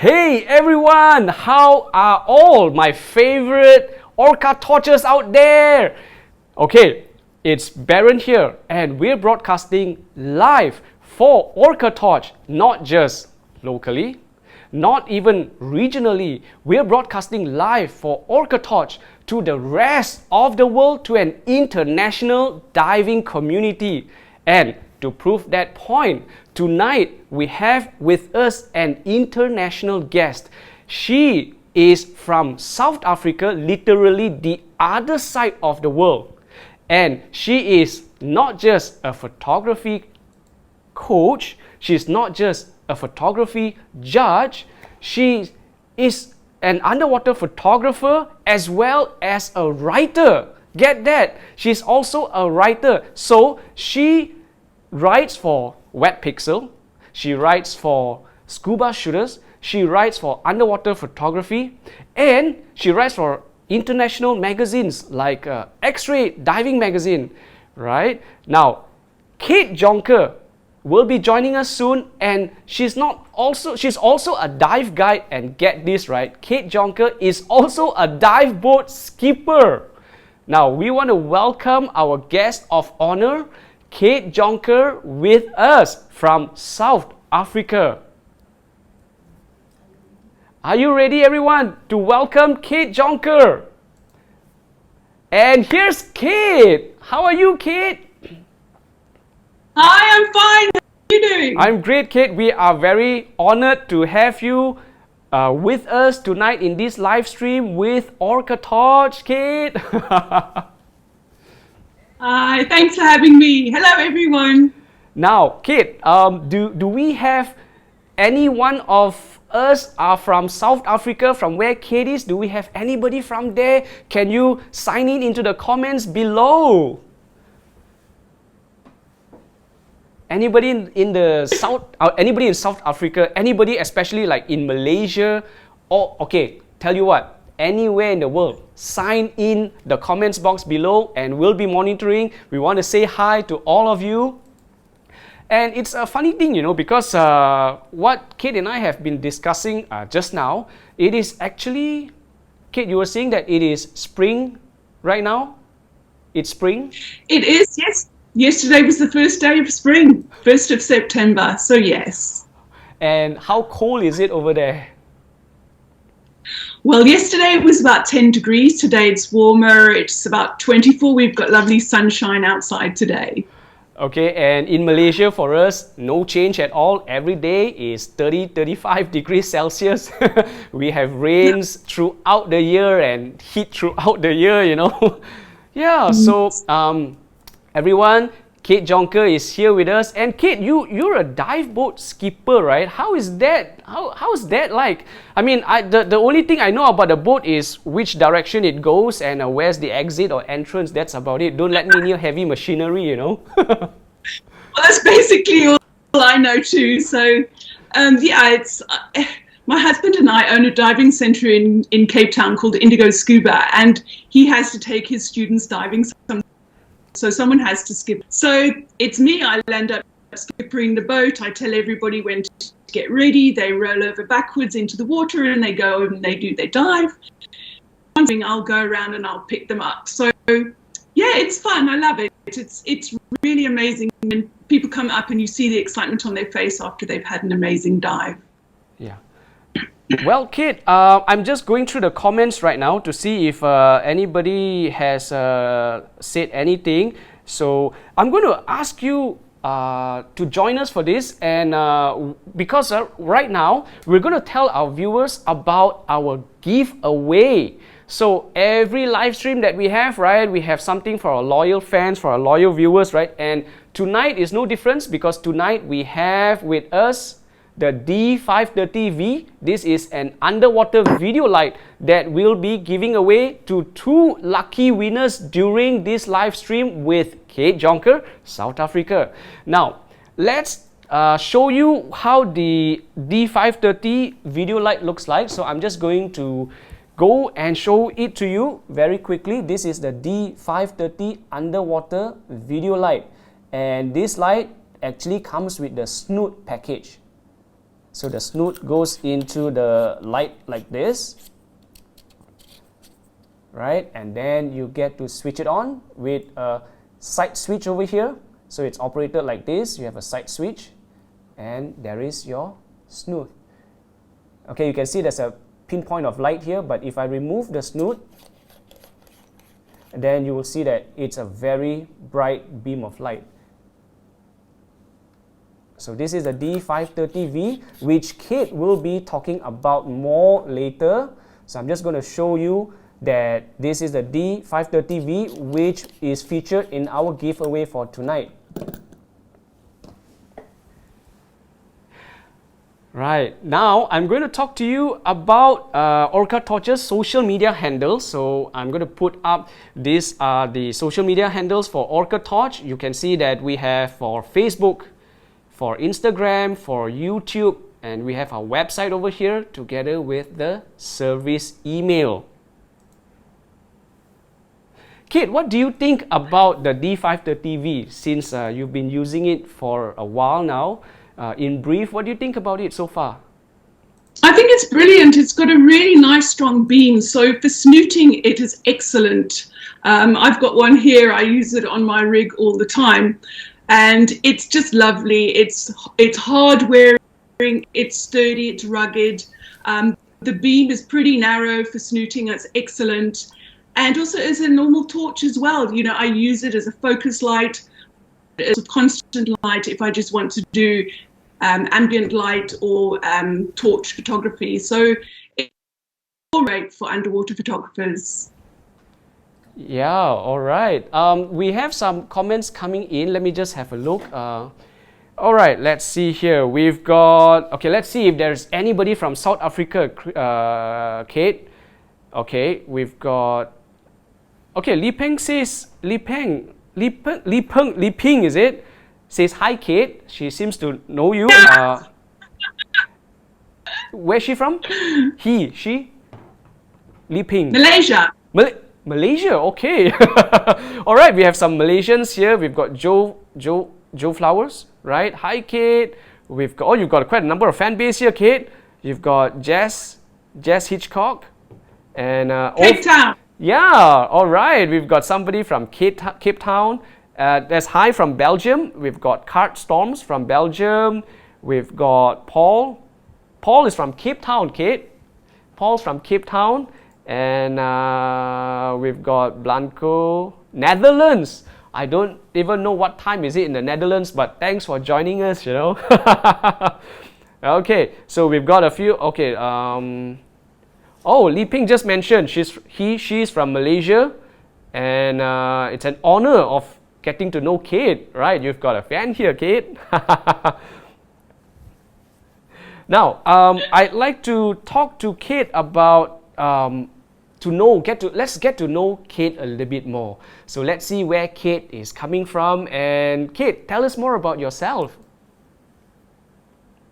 Hey everyone, how are all my favorite Orca torches out there? Okay, it's Baron here and we're broadcasting live for OrcaTorch, not just locally, not even regionally. We're broadcasting live for OrcaTorch to the rest of the world, to an international diving community. And to prove that point, tonight we have with us an international guest. She is from South Africa, literally the other side of the world. And she is not just a photography coach, she's not just a photography judge, she is an underwater photographer as well as a writer. Get that? She's also a writer. So she writes for Wet Pixel, she writes for scuba shooters, she writes for underwater photography, and she writes for international magazines like X-Ray Diving Magazine, right? Now, Kate Jonker will be joining us soon, and she's also a dive guide, and get this right, Kate Jonker is also a dive boat skipper. Now, we want to welcome our guest of honor, Kate Jonker, with us from South Africa. Are you ready, everyone, to welcome Kate Jonker? And here's Kate. How are you, Kate? Hi, I'm fine. How are you doing? I'm great, Kate. We are very honored to have you with us tonight in this live stream with OrcaTorch, Kate. Hi, thanks for having me. Hello, everyone. Now, Kate, do we have any one of us are from South Africa, from where Kate is? Do we have anybody from there? Can you sign in into the comments below? Anybody in the South? Anybody in South Africa? Anybody, especially like in Malaysia? Or okay, tell you what. Anywhere in the world, sign in the comments box below and we'll be monitoring. We want to say hi to all of you. And it's a funny thing, you know, because what Kate and I have been discussing just now, it is actually, Kate, you were saying that it is spring right now? It's spring? It is, yes. Yesterday was the first day of spring, 1st of September, so yes. And how cold is it over there? Well, yesterday it was about 10 degrees. Today it's warmer. It's about 24. We've got lovely sunshine outside today. Okay, and in Malaysia for us, no change at all. Every day is 30-35 degrees Celsius. We have rains throughout the year and heat throughout the year, you know. Yeah, so everyone, Kate Jonker is here with us. And Kate, you're a dive boat skipper, right? How is that? How is that like? I mean, the only thing I know about the boat is which direction it goes and where's the exit or entrance. That's about it. Don't let me near heavy machinery, you know. Well, that's basically all I know too. So, yeah, it's my husband and I own a diving centre in Cape Town called Indigo Scuba, and he has to take his students diving. So someone has to skip. So it's me. I'll end up skippering the boat. I tell everybody when to get ready. They roll over backwards into the water and they go and they do their dive. I'll go around and I'll pick them up. So yeah, it's fun. I love it. It's really amazing when people come up and you see the excitement on their face after they've had an amazing dive. Yeah. Well, Kate, I'm just going through the comments right now to see if anybody has said anything. So I'm going to ask you to join us for this, and because right now we're going to tell our viewers about our giveaway. So every live stream that we have, right, we have something for our loyal fans, for our loyal viewers, right? And tonight is no difference because tonight we have with us the D530V. This is an underwater video light that we'll be giving away to 2 lucky winners during this live stream with Kate Jonker, South Africa. Now, let's show you how the D530 video light looks like. So I'm just going to go and show it to you very quickly. This is the D530 underwater video light, and this light actually comes with the Snoot package. So the snoot goes into the light like this, right? And then you get to switch it on with a side switch over here. So it's operated like this. You have a side switch, and there is your snoot. Okay, you can see there's a pinpoint of light here, but if I remove the snoot, then you will see that it's a very bright beam of light. So this is the D530V, which Kate will be talking about more later. So I'm just going to show you that this is the D530V, which is featured in our giveaway for tonight. Right, now I'm going to talk to you about OrcaTorch's social media handles. So I'm going to put up these are the social media handles for OrcaTorch. You can see that we have for Facebook, for Instagram, for YouTube, and we have our website over here together with the service email. Kate, what do you think about the D530V since you've been using it for a while now? In brief, what do you think about it so far? I think it's brilliant. It's got a really nice strong beam. So for snooting, it is excellent. I've got one here. I use it on my rig all the time. And it's just lovely. It's hard wearing, it's sturdy, it's rugged. The beam is pretty narrow for snooting. It's excellent. And also as a normal torch as well. You know, I use it as a focus light, as a constant light if I just want to do ambient light or torch photography. So it's great for underwater photographers. Yeah, all right. We have some comments coming in. Let me just have a look. All right, let's see here. We've got, okay, let's see if there's anybody from South Africa, Kate. Okay, we've got, okay, Li Peng says, Li Peng, is it? Says, hi, Kate. She seems to know you. Where's she from? He, she? Li Peng. Malaysia. Malaysia, okay. All right, we have some Malaysians here. We've got Joe Flowers, right? Hi, Kate. We've got, oh, you've got quite a number of fan base here, Kate. You've got Jess Hitchcock, and Cape Town. Yeah, all right. We've got somebody from Cape Town. There's hi from Belgium. We've got Cart Storms from Belgium. We've got Paul. Paul is from Cape Town, Kate. Paul's from Cape Town. And we've got Blanco, Netherlands. I don't even know what time is it in the Netherlands, but thanks for joining us, you know. Okay, so we've got a few. Okay, oh, Li Ping just mentioned she's from Malaysia, and it's an honor of getting to know Kate, right? You've got a fan here, Kate. Now, I'd like to talk to Kate about let's get to know Kate a little bit more. So let's see where Kate is coming from. And Kate, tell us more about yourself.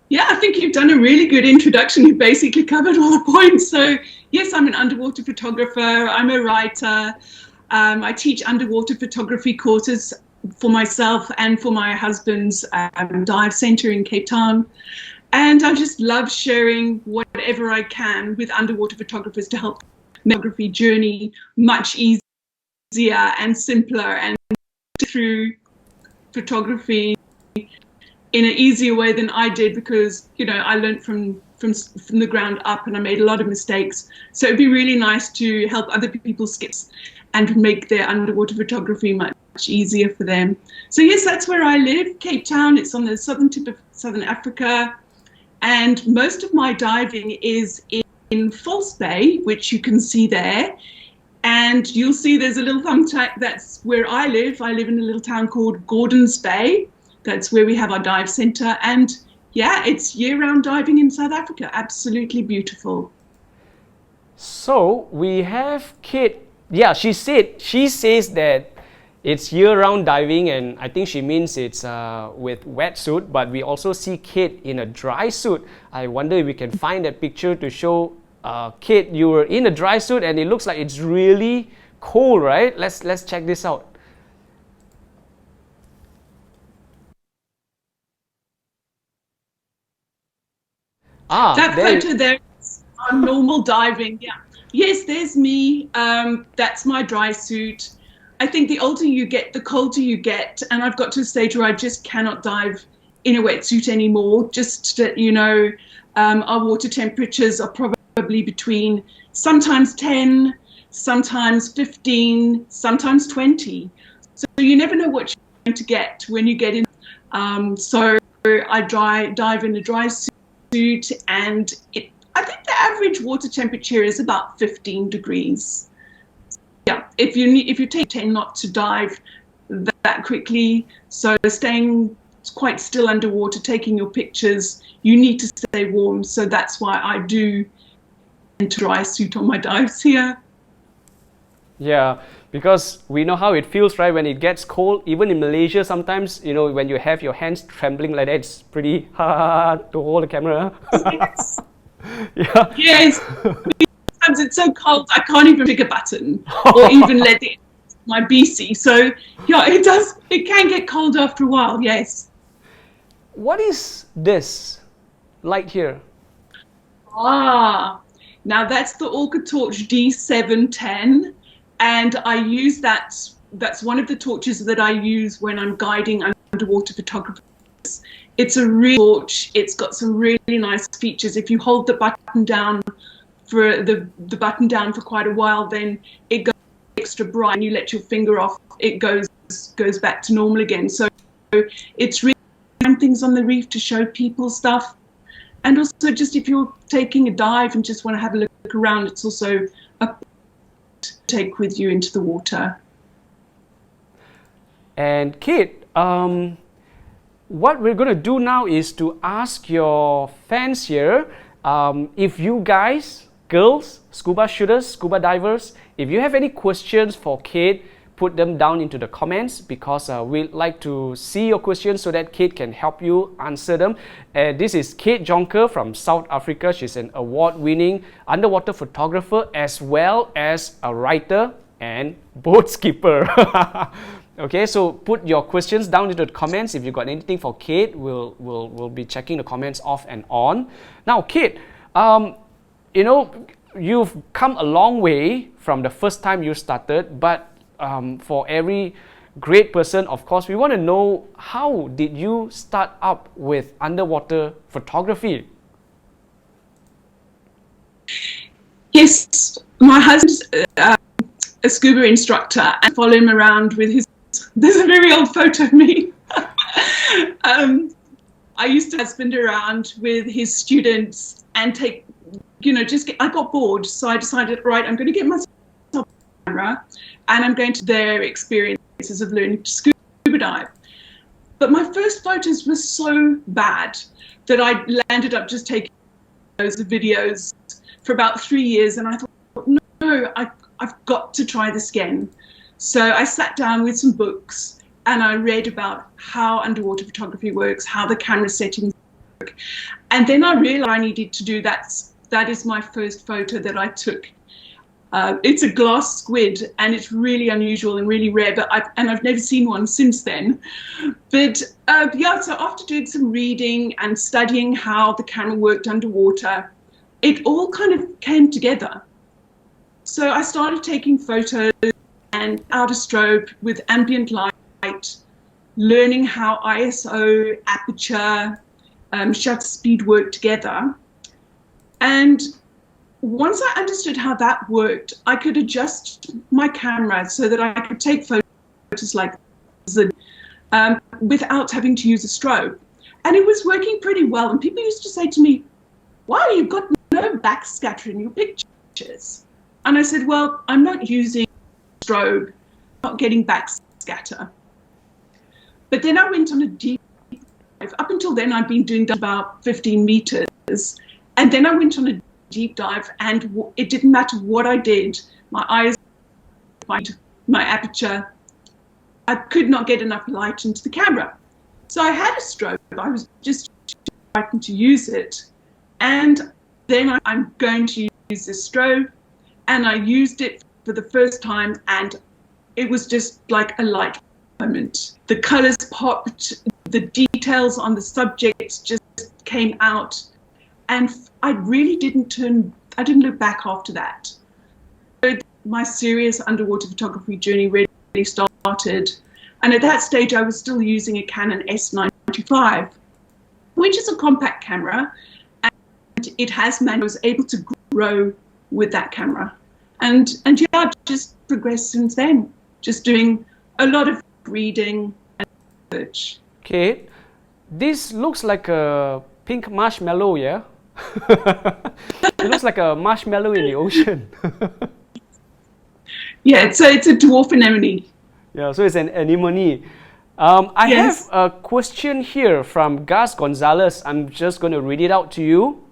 Yeah, I think you've done a really good introduction. You've basically covered all the points. So yes, I'm an underwater photographer. I'm a writer. I teach underwater photography courses for myself and for my husband's dive center in Cape Town. And I just love sharing whatever I can with underwater photographers to help the photography journey much easier and simpler, and through photography in an easier way than I did, because, you know, I learned from the ground up and I made a lot of mistakes. So it'd be really nice to help other people skip and make their underwater photography much easier for them. So yes, that's where I live, Cape Town. It's on the southern tip of Southern Africa. And most of my diving is in False Bay, which you can see there. And you'll see there's a little thumbtack. That's where I live. I live in a little town called Gordons Bay. That's where we have our dive center. And yeah, it's year-round diving in South Africa. Absolutely beautiful. So we have Kate. Yeah, she says that it's year-round diving, and I think she means it's with wetsuit, but we also see Kate in a dry suit. I wonder if we can find that picture to show Kate, you were in a dry suit and it looks like it's really cold, right? Let's check this out. That photo there is on normal diving. Yeah. Yes, there's me. That's my dry suit. I think the older you get, the colder you get. And I've got to a stage where I just cannot dive in a wetsuit anymore. Just to, our water temperatures are probably between sometimes 10, sometimes 15, sometimes 20. So you never know what you're going to get when you get in. So I dive in a dry suit, and I think the average water temperature is about 15 degrees. Yeah, if you take 10 not to dive that quickly, so staying quite still underwater, taking your pictures, you need to stay warm. So that's why I do a dry suit on my dives here. Yeah, because we know how it feels, right? When it gets cold, even in Malaysia, sometimes, when you have your hands trembling like that, it's pretty hard to hold the camera. Yes. Yeah. Yes. Sometimes it's so cold, I can't even pick a button or even let my BC. So, yeah, it can get cold after a while, yes. What is this light here? Now that's the OrcaTorch D710. And I use that's one of the torches that I use when I'm guiding underwater photographers. It's a real torch. It's got some really nice features. If you hold the button down for the button down for quite a while, then it goes extra bright, and you let your finger off, it goes back to normal again. So it's really things on the reef to show people stuff. And also, just if you're taking a dive and just want to have a look around, it's also a take with you into the water. And Kate, what we're going to do now is to ask your fans here, if you guys, girls, scuba shooters, scuba divers, if you have any questions for Kate, put them down into the comments, because we'd like to see your questions so that Kate can help you answer them. This is Kate Jonker from South Africa. She's an award-winning underwater photographer as well as a writer and boat skipper. Okay, so put your questions down into the comments. If you've got anything for Kate, we'll be checking the comments off and on. Now, Kate, you've come a long way from the first time you started, but for every great person, of course, we want to know, how did you start up with underwater photography? Yes, my husband's a scuba instructor, and I follow him around with his. There's a very old photo of me. I used to husband around with his students and take, I got bored, so I decided, right, I'm going to get myself a camera, and I'm going to their experiences of learning to scuba dive. But my first photos were so bad that I landed up just taking those videos for about 3 years, and I thought, no, I've got to try this again. So I sat down with some books and I read about how underwater photography works, how the camera settings work. And then I realized I needed to do that. That is my first photo that I took. It's a glass squid, and it's really unusual and really rare, but I've never seen one since then. But so after doing some reading and studying how the camera worked underwater, it all kind of came together. So I started taking photos and out of strobe with ambient light, learning how ISO, aperture, shutter speed work together. And once I understood how that worked, I could adjust my camera so that I could take photos like this without having to use a strobe. And it was working pretty well. And people used to say to me, wow, you've got no backscatter in your pictures. And I said, well, I'm not using strobe, not getting backscatter. But then I went on a deep dive. Up until then, I'd been doing about 15 meters. And then I went on a deep dive, and it didn't matter what I did. My eyes, my aperture, I could not get enough light into the camera. So I had a strobe. I was just trying to use it. And then I'm going to use this strobe, and I used it for the first time, and it was just like a light moment. The colors popped, the details on the subjects just came out. and I really I didn't look back after that. So my serious underwater photography journey really started. And at that stage, I was still using a Canon S95, which is a compact camera, and it has I was able to grow with that camera. And yeah, I've just progressed since then, just doing a lot of reading and research. Kate, this looks like a pink marshmallow, yeah? It looks like a marshmallow in the ocean. Yeah, it's a dwarf anemone. Yeah, so it's an anemone. I have a question here from Gus Gonzalez. I'm just going to read it out to you.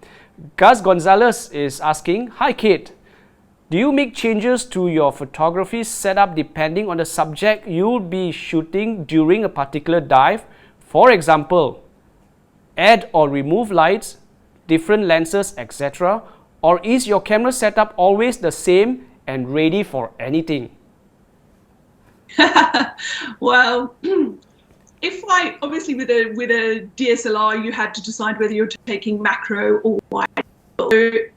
Gus Gonzalez is asking, "Hi Kate, do you make changes to your photography setup depending on the subject you'll be shooting during a particular dive? For example, add or remove lights, different lenses, etc. Or is your camera setup always the same and ready for anything?" Well, obviously with a DSLR, you had to decide whether you're taking macro or wide. So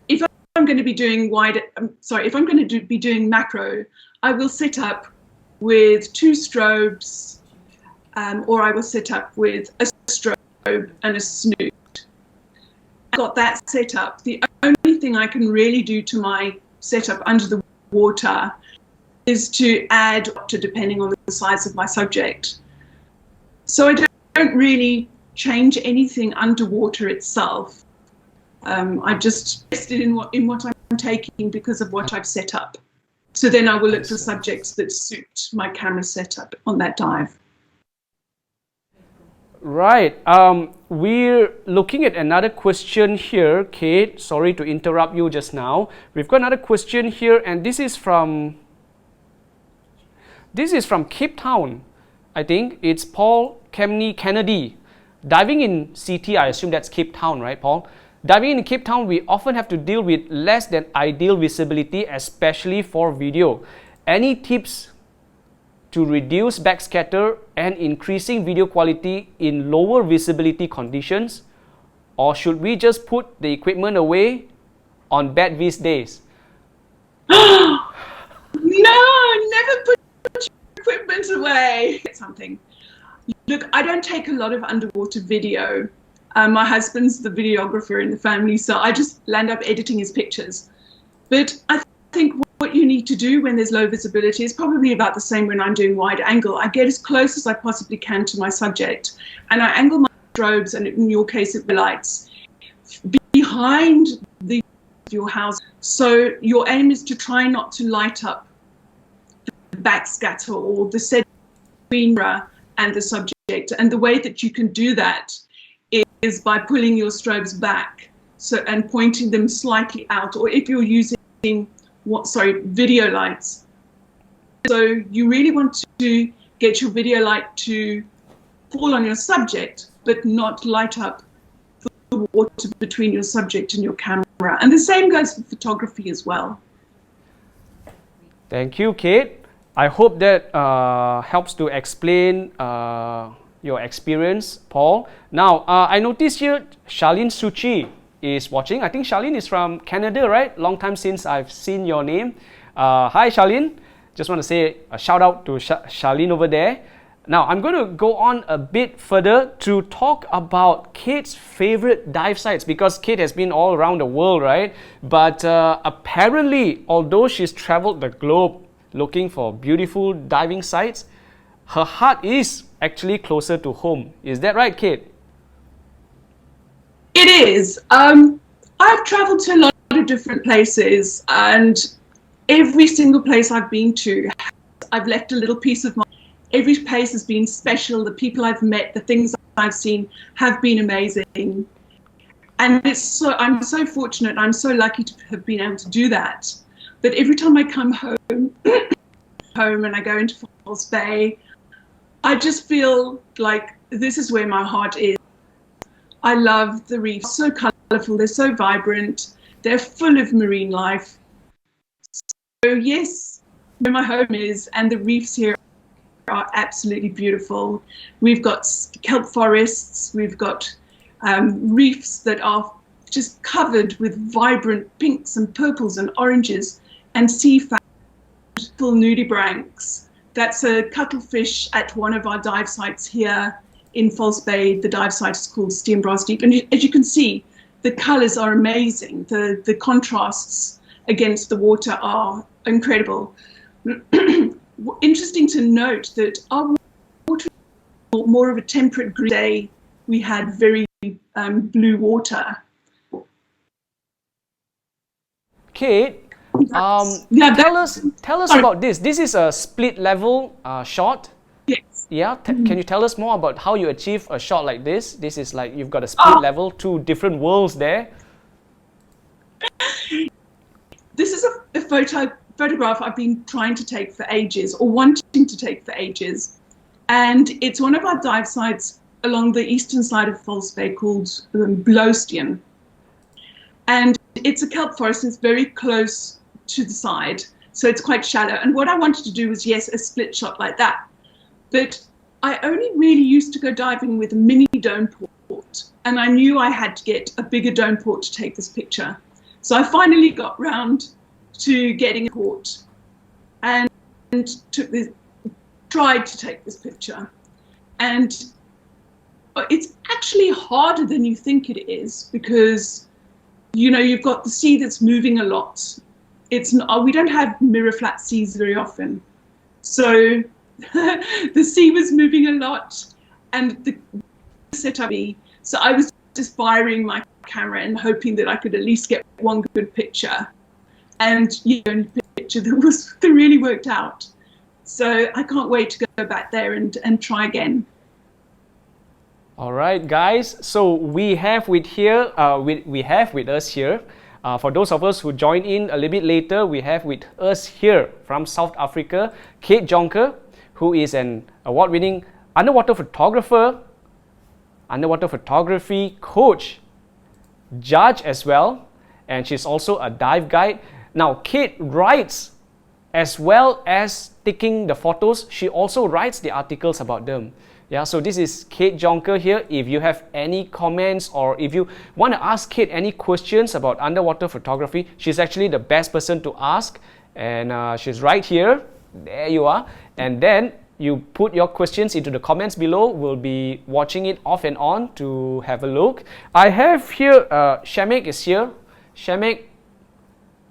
if I'm going to be doing be doing macro, I will set up with 2 strobes, or I will set up with a strobe and a snoot. I've got that set up. The only thing I can really do to my setup under the water is to add, depending on the size of my subject. So I don't really change anything underwater itself. I just invested in what I'm taking because of what I've set up. So then I will look for subjects that suit my camera setup on that dive. Right. We're looking at another question here, Kate. Sorry to interrupt you just now. We've got another question here, and this is from Cape Town. I think it's Paul Kennedy. Diving in CT, I assume that's Cape Town, right, Paul? Diving in Cape Town, we often have to deal with less than ideal visibility, especially for video. Any tips to reduce backscatter and increasing video quality in lower visibility conditions? Or should we just put the equipment away on bad vis days? No, never put your equipment away. Something. Look, I don't take a lot of underwater video. My husband's the videographer in the family, so I just land up editing his pictures. But I think what you need to do when there's low visibility is probably about the same when I'm doing wide angle. I get as close as I possibly can to my subject, and I angle my strobes, and in your case, it lights behind your house. So your aim is to try not to light up the backscatter or the set between and the subject. And the way that you can do that is by pulling your strobes back and pointing them slightly out, or if you're using video lights. So you really want to get your video light to fall on your subject, but not light up the water between your subject and your camera. And the same goes for photography as well. Thank you, Kate. I hope that helps to explain your experience, Paul. Now, I noticed here Charlene Suchi is watching. I think Charlene is from Canada, right? Long time since I've seen your name. Hi, Charlene. Just want to say a shout out to Charlene over there. Now, I'm going to go on a bit further to talk about Kate's favorite dive sites, because Kate has been all around the world, right? But apparently, although she's traveled the globe looking for beautiful diving sites, her heart is actually closer to home. Is that right, Kate? It is. I've traveled to a lot of different places, and every single place I've been to, I've left a little piece of my. Every place has been special. The people I've met, the things I've seen have been amazing. And I'm so fortunate. I'm so lucky to have been able to do that. But every time I come home and I go into False Bay, I just feel like this is where my heart is. I love the reefs. So colourful, they're so vibrant, they're full of marine life. So yes, where my home is, and the reefs here are absolutely beautiful. We've got kelp forests, we've got reefs that are just covered with vibrant pinks and purples and oranges, and sea full nudibranchs. That's a cuttlefish at one of our dive sites here in False Bay. The dive site is called Steenbras Deep, and as you can see, the colours are amazing. The contrasts against the water are incredible. Interesting to note that our water was more of a temperate green day. We had very blue water. Kate, tell us about this. This is a split level shot. Yes. Yeah. Can you tell us more about how you achieve a shot like this? This is like you've got a split level, two different worlds there. This is a photograph I've been trying to take for ages, or wanting to take for ages, and it's one of our dive sites along the eastern side of False Bay called Blowstian. And it's a kelp forest, and it's very close to the side, so it's quite shallow. And what I wanted to do was, yes, a split shot like that. But I only really used to go diving with a mini dome port, and I knew I had to get a bigger dome port to take this picture. So I finally got round to getting a port and tried to take this picture. And it's actually harder than you think it is, because you know, you've got the sea that's moving a lot. It's not, we don't have mirror flat seas very often. So the sea was moving a lot, and the setup. So I was just firing my camera and hoping that I could at least get one good picture. And you know, picture that really worked out. So I can't wait to go back there and try again. All right, guys. So we have with us here. For those of us who join in a little bit later, we have with us here from South Africa, Kate Jonker, who is an award-winning underwater photographer, underwater photography coach, judge as well, and she's also a dive guide. Now, Kate writes as well as taking the photos. She also writes the articles about them. Yeah, so this is Kate Jonker here. If you have any comments, or if you want to ask Kate any questions about underwater photography, she's actually the best person to ask. And she's right here. There you are. And then you put your questions into the comments below. We'll be watching it off and on to have a look. I have here, Shemek is here. Shemek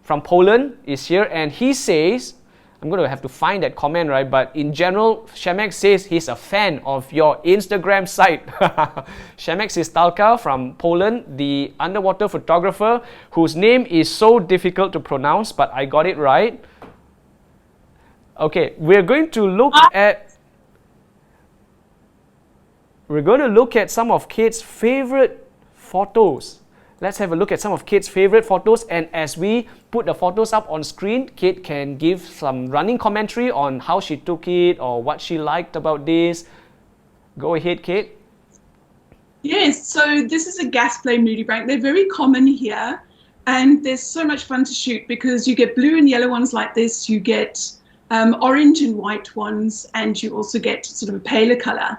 from Poland is here, and he says, I'm going to have to find that comment, right? But in general, Shemek says he's a fan of your Instagram site. Shemek Sistalka from Poland, the underwater photographer whose name is so difficult to pronounce, but I got it right. Okay, we're going to look at some of Kate's favorite photos. Let's have a look at some of Kate's favorite photos, and as we put the photos up on screen, Kate can give some running commentary on how she took it or what she liked about this. Go ahead, Kate. Yes, so this is a gas flame nudibranch. They're very common here, and they're so much fun to shoot because you get blue and yellow ones like this, you get orange and white ones, and you also get sort of a paler color.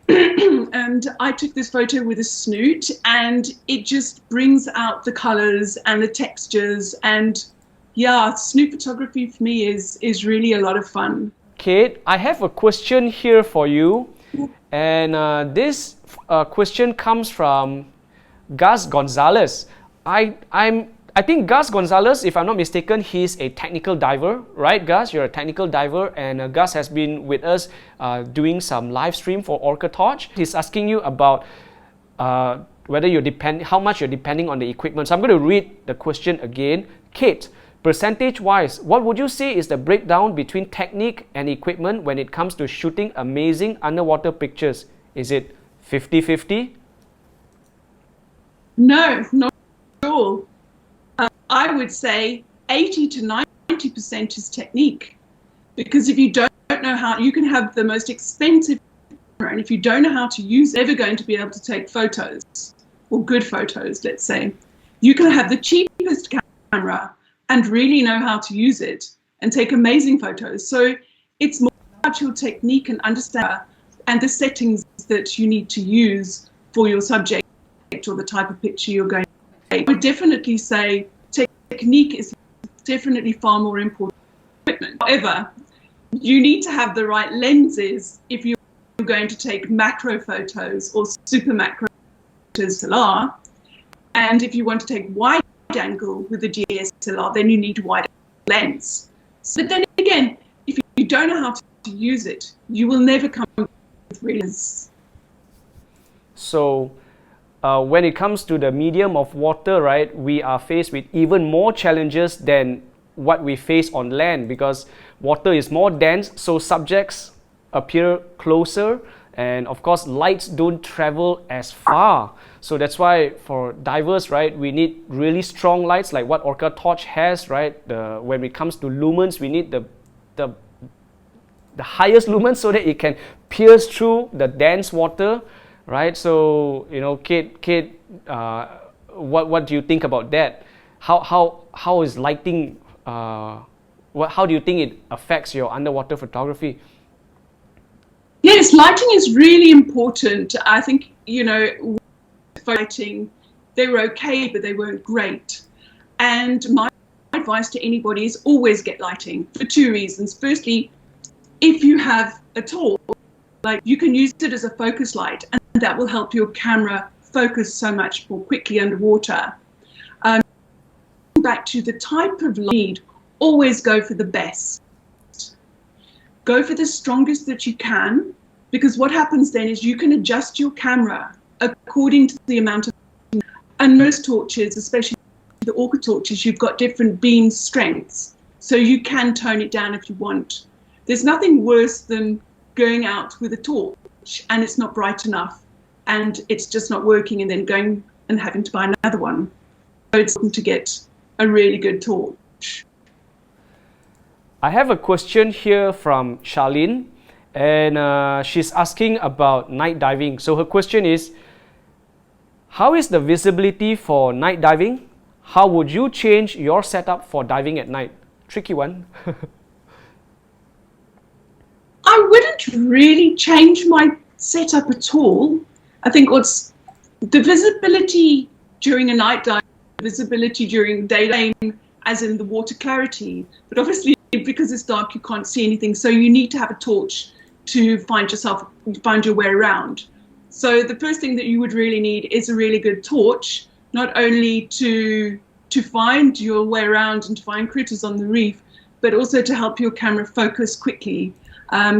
And I took this photo with a Snoot, and it just brings out the colors and the textures, and yeah, Snoot photography for me is really a lot of fun. Kate, I have a question here for you, and this question comes from Gus Gonzalez. I think Gus Gonzalez, if I'm not mistaken, he's a technical diver, right, Gus? You're a technical diver, and Gus has been with us doing some live stream for OrcaTorch. He's asking you about whether how much you're depending on the equipment. So I'm going to read the question again. Kate, percentage-wise, what would you say is the breakdown between technique and equipment when it comes to shooting amazing underwater pictures? Is it 50-50? No, not at all. I would say 80 to 90% is technique, because if you don't know how, you can have the most expensive camera, and if you don't know how to use it, you're never going to be able to take photos, or good photos, let's say. You can have the cheapest camera and really know how to use it and take amazing photos. So it's more about your technique and understand and the settings that you need to use for your subject or the type of picture you're going I would definitely say technique is definitely far more important than equipment. However, you need to have the right lenses if you're going to take macro photos or super macro DSLR. And if you want to take wide angle with a DSLR, then you need a wide lens. But then again, if you don't know how to use it, you will never come with realism. So when it comes to the medium of water, right, we are faced with even more challenges than what we face on land, because water is more dense, so subjects appear closer, and of course lights don't travel as far. So that's why for divers, right, we need really strong lights like what OrcaTorch has, right? When it comes to lumens, we need the highest lumens so that it can pierce through the dense water, right? So, you know, Kate, what do you think about that? How is lighting? How do you think it affects your underwater photography? Yes, lighting is really important. I think, you know, lighting, they were okay, but they weren't great. And my advice to anybody is always get lighting for two reasons. Firstly, if you have a torch, like, you can use it as a focus light, and that will help your camera focus so much more quickly underwater. Back to the type of light, always go for the best. Go for the strongest that you can, because what happens then is you can adjust your camera according to the amount of, and most torches, especially the Orca torches, you've got different beam strengths, so you can tone it down if you want. There's nothing worse than going out with a torch and it's not bright enough and it's just not working, and then going and having to buy another one. So it's important to get a really good torch. I have a question here from Charlene, and she's asking about night diving. So her question is, how is the visibility for night diving? How would you change your setup for diving at night? Tricky one. I wouldn't really change my setup at all. I think what's the visibility during a night dive, visibility during daytime, as in the water clarity, but obviously because it's dark you can't see anything, so you need to have a torch to find your way around. So the first thing that you would really need is a really good torch, not only to find your way around and to find critters on the reef, but also to help your camera focus quickly.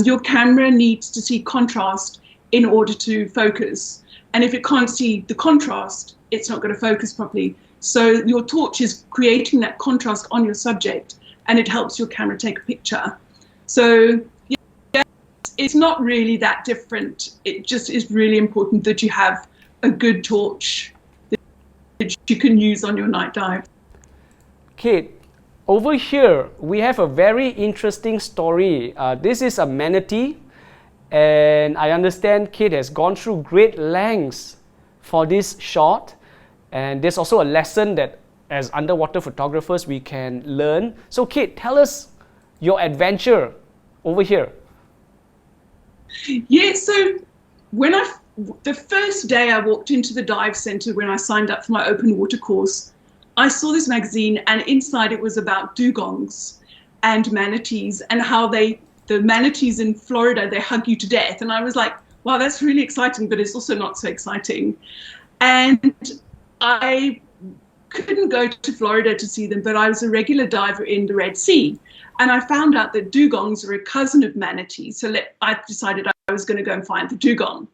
Your camera needs to see contrast in order to focus, and if it can't see the contrast, it's not going to focus properly. So your torch is creating that contrast on your subject, and it helps your camera take a picture. So yeah, it's not really that different. It just is really important that you have a good torch that you can use on your night dive. Kate, over here we have a very interesting story. This is a manatee, and I understand Kate has gone through great lengths for this shot, and there's also a lesson that as underwater photographers we can learn. So Kate, tell us your adventure over here. Yeah, so the first day I walked into the dive center when I signed up for my open water course, I saw this magazine, and inside it was about dugongs and manatees, and how the manatees in Florida, they hug you to death. And I was like, wow, that's really exciting, but it's also not so exciting. And I couldn't go to Florida to see them, but I was a regular diver in the Red Sea, and I found out that dugongs are a cousin of manatees. So I decided I was going to go and find the dugong,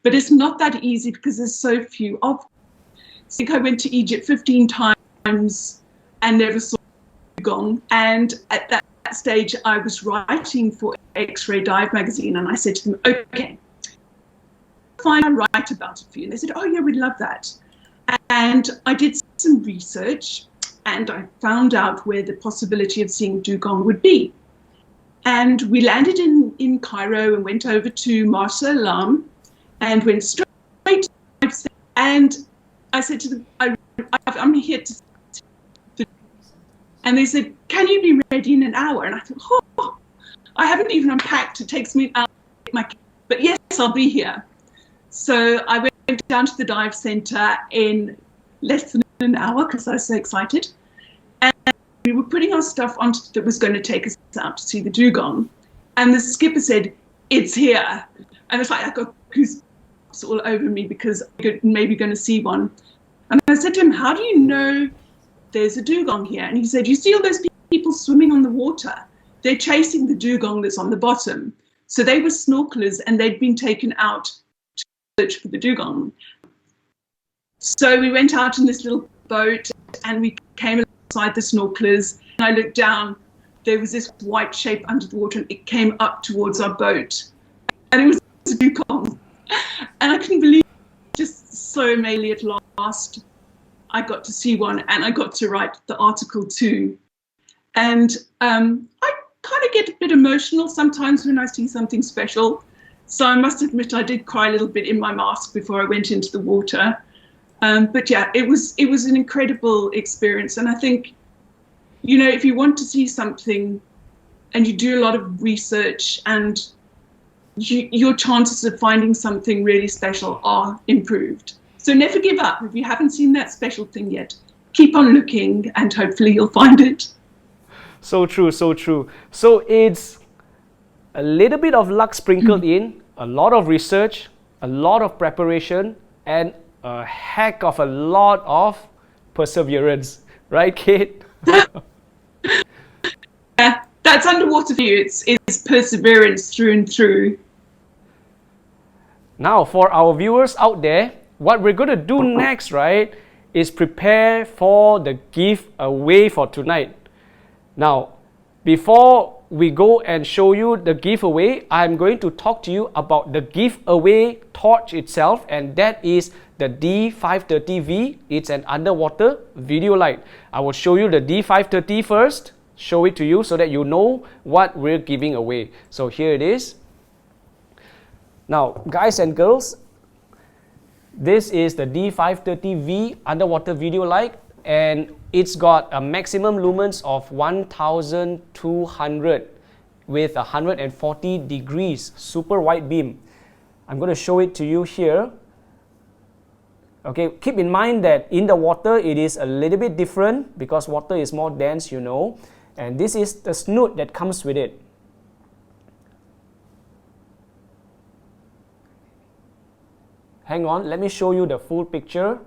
but it's not that easy because there's so few of them. I think I went to Egypt 15 times and never saw a dugong. And at that stage, I was writing for X-Ray Dive magazine, and I said to them, okay, fine, I'll write about it for you. And they said, oh yeah, we'd love that. And I did some research, and I found out where the possibility of seeing dugong would be. And we landed in Cairo and went over to Marsa Alam and went straight to the, and I said to them, I'm here to, and they said, can you be ready in an hour? And I thought, oh, I haven't even unpacked. It takes me an hour to get my, but yes, I'll be here. So I went down to the dive center in less than an hour because I was so excited. And we were putting our stuff on that was going to take us out to see the dugong. And the skipper said, "It's here." And it's like I got goosebumps all over me because I'm maybe going to see one. And I said to him, "How do you know there's a dugong here?" And he said, "You see all those people swimming on the water? They're chasing the dugong that's on the bottom." So they were snorkelers and they'd been taken out to search for the dugong. So we went out in this little boat and we came alongside the snorkelers. And I looked down, there was this white shape under the water and it came up towards our boat. And it was a dugong. And I couldn't believe it, just so amazingly at last I got to see one and I got to write the article too. And I kind of get a bit emotional sometimes when I see something special. So I must admit I did cry a little bit in my mask before I went into the water. But yeah, it was an incredible experience. And I think, you know, if you want to see something and you do a lot of research and your chances of finding something really special are improved. So never give up. If you haven't seen that special thing yet, keep on looking and hopefully you'll find it. So true, so true. So it's a little bit of luck sprinkled in, a lot of research, a lot of preparation, and a heck of a lot of perseverance. Right, Kate? Yeah, that's underwater view. It's perseverance through and through. Now, for our viewers out there, what we're going to do next, right, is prepare for the giveaway for tonight. Now, before we go and show you the giveaway, I'm going to talk to you about the giveaway torch itself, and that is the D530V. It's an underwater video light. I will show you the D530 first, show it to you so that you know what we're giving away. So here it is. Now, guys and girls, this is the D530V underwater video light, and it's got a maximum lumens of 1200 with 140 degrees super wide beam. I'm going to show it to you here. Okay, keep in mind that in the water it is a little bit different because water is more dense, you know, and this is the snoot that comes with it. Hang on, let me show you the full picture.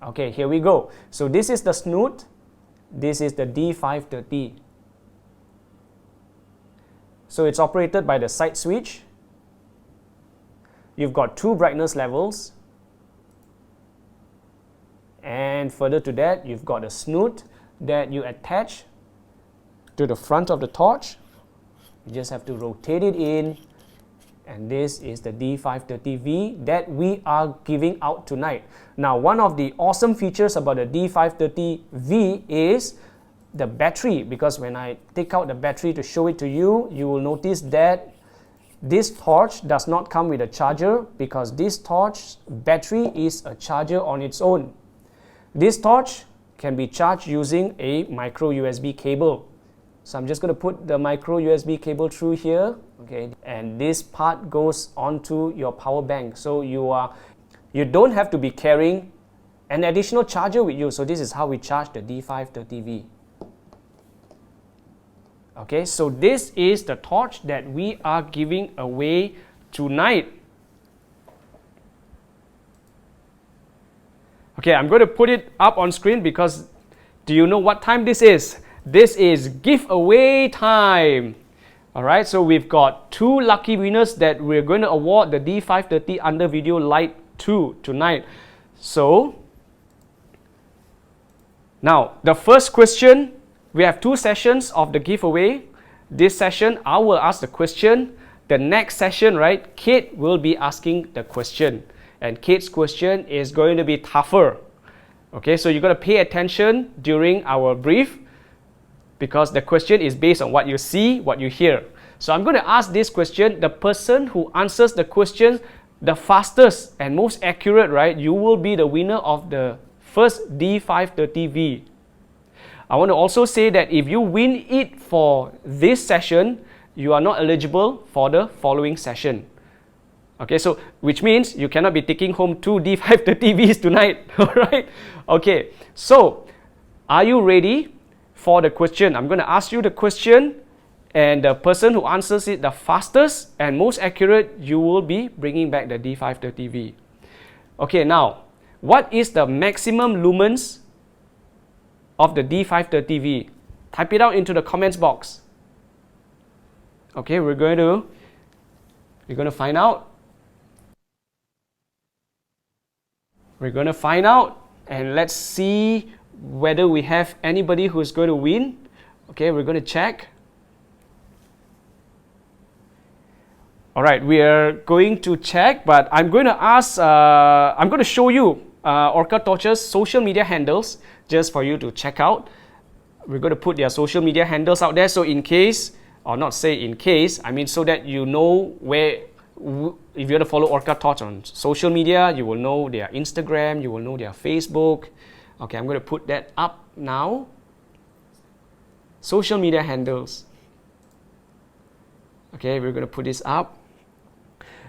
Okay, here we go. So this is the snoot. This is the D530. So it's operated by the side switch. You've got two brightness levels. And further to that, you've got a snoot that you attach to the front of the torch. You just have to rotate it in. And this is the D530V that we are giving out tonight. Now, one of the awesome features about the D530V is the battery, because when I take out the battery to show it to you, you will notice that this torch does not come with a charger because this torch battery is a charger on its own. This torch can be charged using a micro USB cable. So I'm just going to put the micro USB cable through here, okay, and this part goes onto your power bank. So you don't have to be carrying an additional charger with you. So this is how we charge the D530V. Okay, so this is the torch that we are giving away tonight. Okay, I'm going to put it up on screen because do you know what time this is? This is giveaway time. Alright, so we've got two lucky winners that we're going to award the D530 under video light to tonight. So, now the first question, we have two sessions of the giveaway. This session, I will ask the question. The next session, right, Kate will be asking the question. And Kate's question is going to be tougher. Okay, so you're going to pay attention during our brief, because the question is based on what you see, what you hear. So I'm going to ask this question. The person who answers the question the fastest and most accurate, right, you will be the winner of the first D530V. I want to also say that if you win it for this session, you are not eligible for the following session. Okay, so which means you cannot be taking home 2 D530Vs tonight. Alright? Okay, so are you ready for the question? I'm going to ask you the question, and the person who answers it the fastest and most accurate, you will be bringing back the D530V. Okay, now, what is the maximum lumens of the D530V? Type it out into the comments box. Okay, we're going to find out. We're going to find out, and let's see whether we have anybody who's going to win. Okay, we're going to check. All right, we are going to check, but I'm going to ask, I'm going to show you OrcaTorch's social media handles just for you to check out. We're going to put their social media handles out there, so in case, or not say in case, I mean so that you know where, if you want to follow OrcaTorch on social media, you will know their Instagram, you will know their Facebook. Okay, I'm going to put that up now. Social media handles. Okay, we're going to put this up.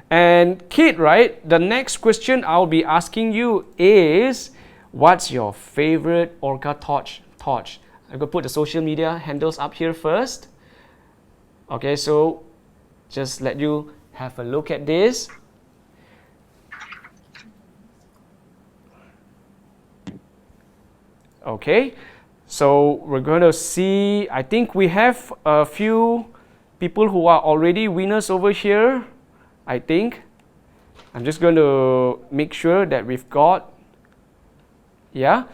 And Kate, right, the next question I'll be asking you is, what's your favorite OrcaTorch torch? I'm going to put the social media handles up here first. Okay, so just let you have a look at this. Okay, so we're going to see, I think we have a few people who are already winners over here, I think. I'm just going to make sure that we've got, yeah.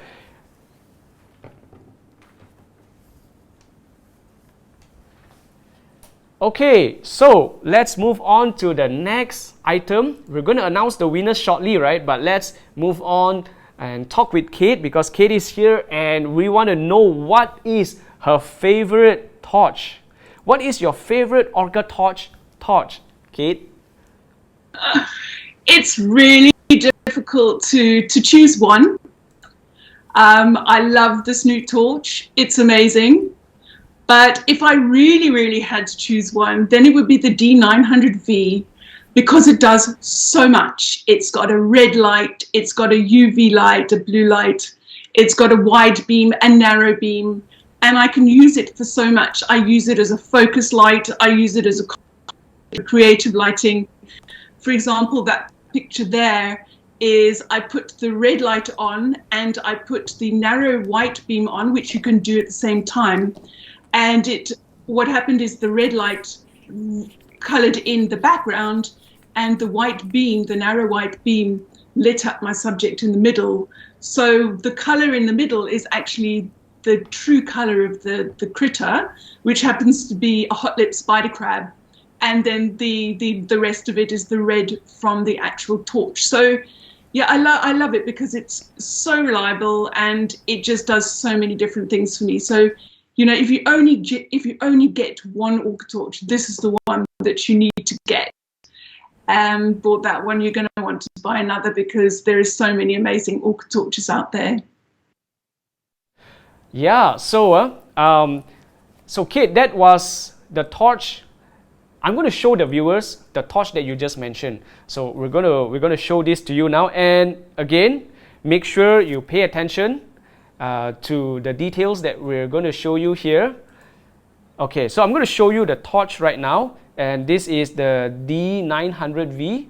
Okay, so let's move on to the next item. We're going to announce the winners shortly, right? But let's move on and talk with Kate, because Kate is here and we want to know what is her favorite torch. What is your favorite OrcaTorch torch, Kate? It's really difficult to choose one. I love the Snoot torch. It's amazing. But if I really had to choose one, then it would be the D900V, because it does so much. It's got a red light, it's got a UV light, a blue light, it's got a wide beam and narrow beam, and I can use it for so much. I use it as a focus light, I use it as a creative lighting. For example, that picture there is I put the red light on and I put the narrow white beam on, which you can do at the same time. And what happened is the red light colored in the background, and the white beam, the narrow white beam, lit up my subject in the middle. So the color in the middle is actually the true color of the critter, which happens to be a hot lip spider crab. And then the rest of it is the red from the actual torch. So yeah, I love it because it's so reliable and it just does so many different things for me. So, you know, if you only get one OrcaTorch, this is the one that you need to get. Bought that one, you're going to want to buy another, because there is so many amazing OrcaTorches out there. Yeah, so Kate, that was the torch. I'm going to show the viewers the torch that you just mentioned. So we're going to show this to you now, and again, make sure you pay attention to the details that we're going to show you here. Okay, so I'm going to show you the torch right now, and this is the D900V.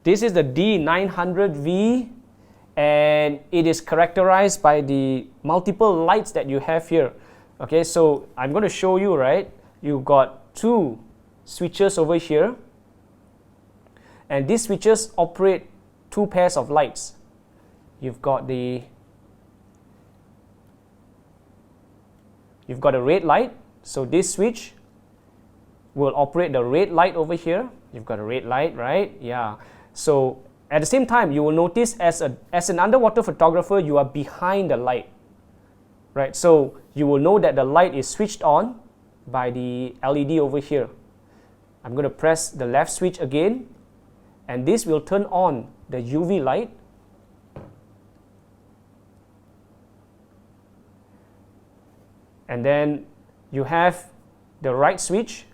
This is the D900V, and it is characterized by the multiple lights that you have here. Okay, so I'm going to show you, right? You've got 2 switches over here, and these switches operate 2 pairs of lights. You've got a red light, so this switch will operate the red light over here. You've got a red light, right? Yeah. So at the same time, you will notice as an underwater photographer, you are behind the light, right? So you will know that the light is switched on by the LED over here. I'm going to press the left switch again, and this will turn on the UV light. And then you have the right switch.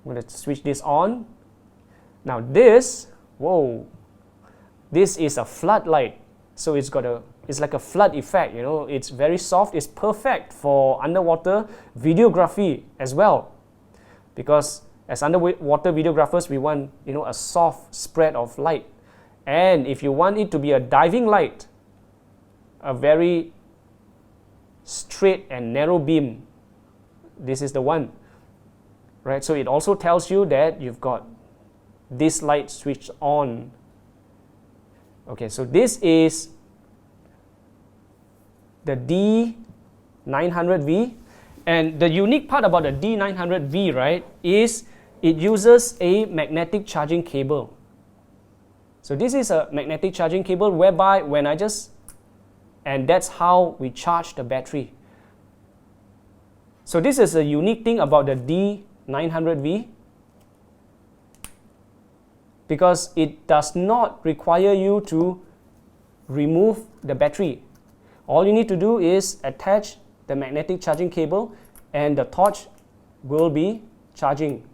I'm going to switch this on. Now this, whoa, this is a floodlight. So it's like a flood effect, you know, it's very soft, it's perfect for underwater videography as well. Because as underwater videographers, we want, you know, a soft spread of light. And if you want it to be a diving light, a very straight and narrow beam, this is the one, right? So it also tells you that you've got this light switched on. Okay, so this is the D900V, and the unique part about the D900V, right, is it uses a magnetic charging cable. So this is a magnetic charging cable whereby and that's how we charge the battery. So this is a unique thing about the D900V, because it does not require you to remove the battery. All you need to do is attach the magnetic charging cable and the torch will be charging.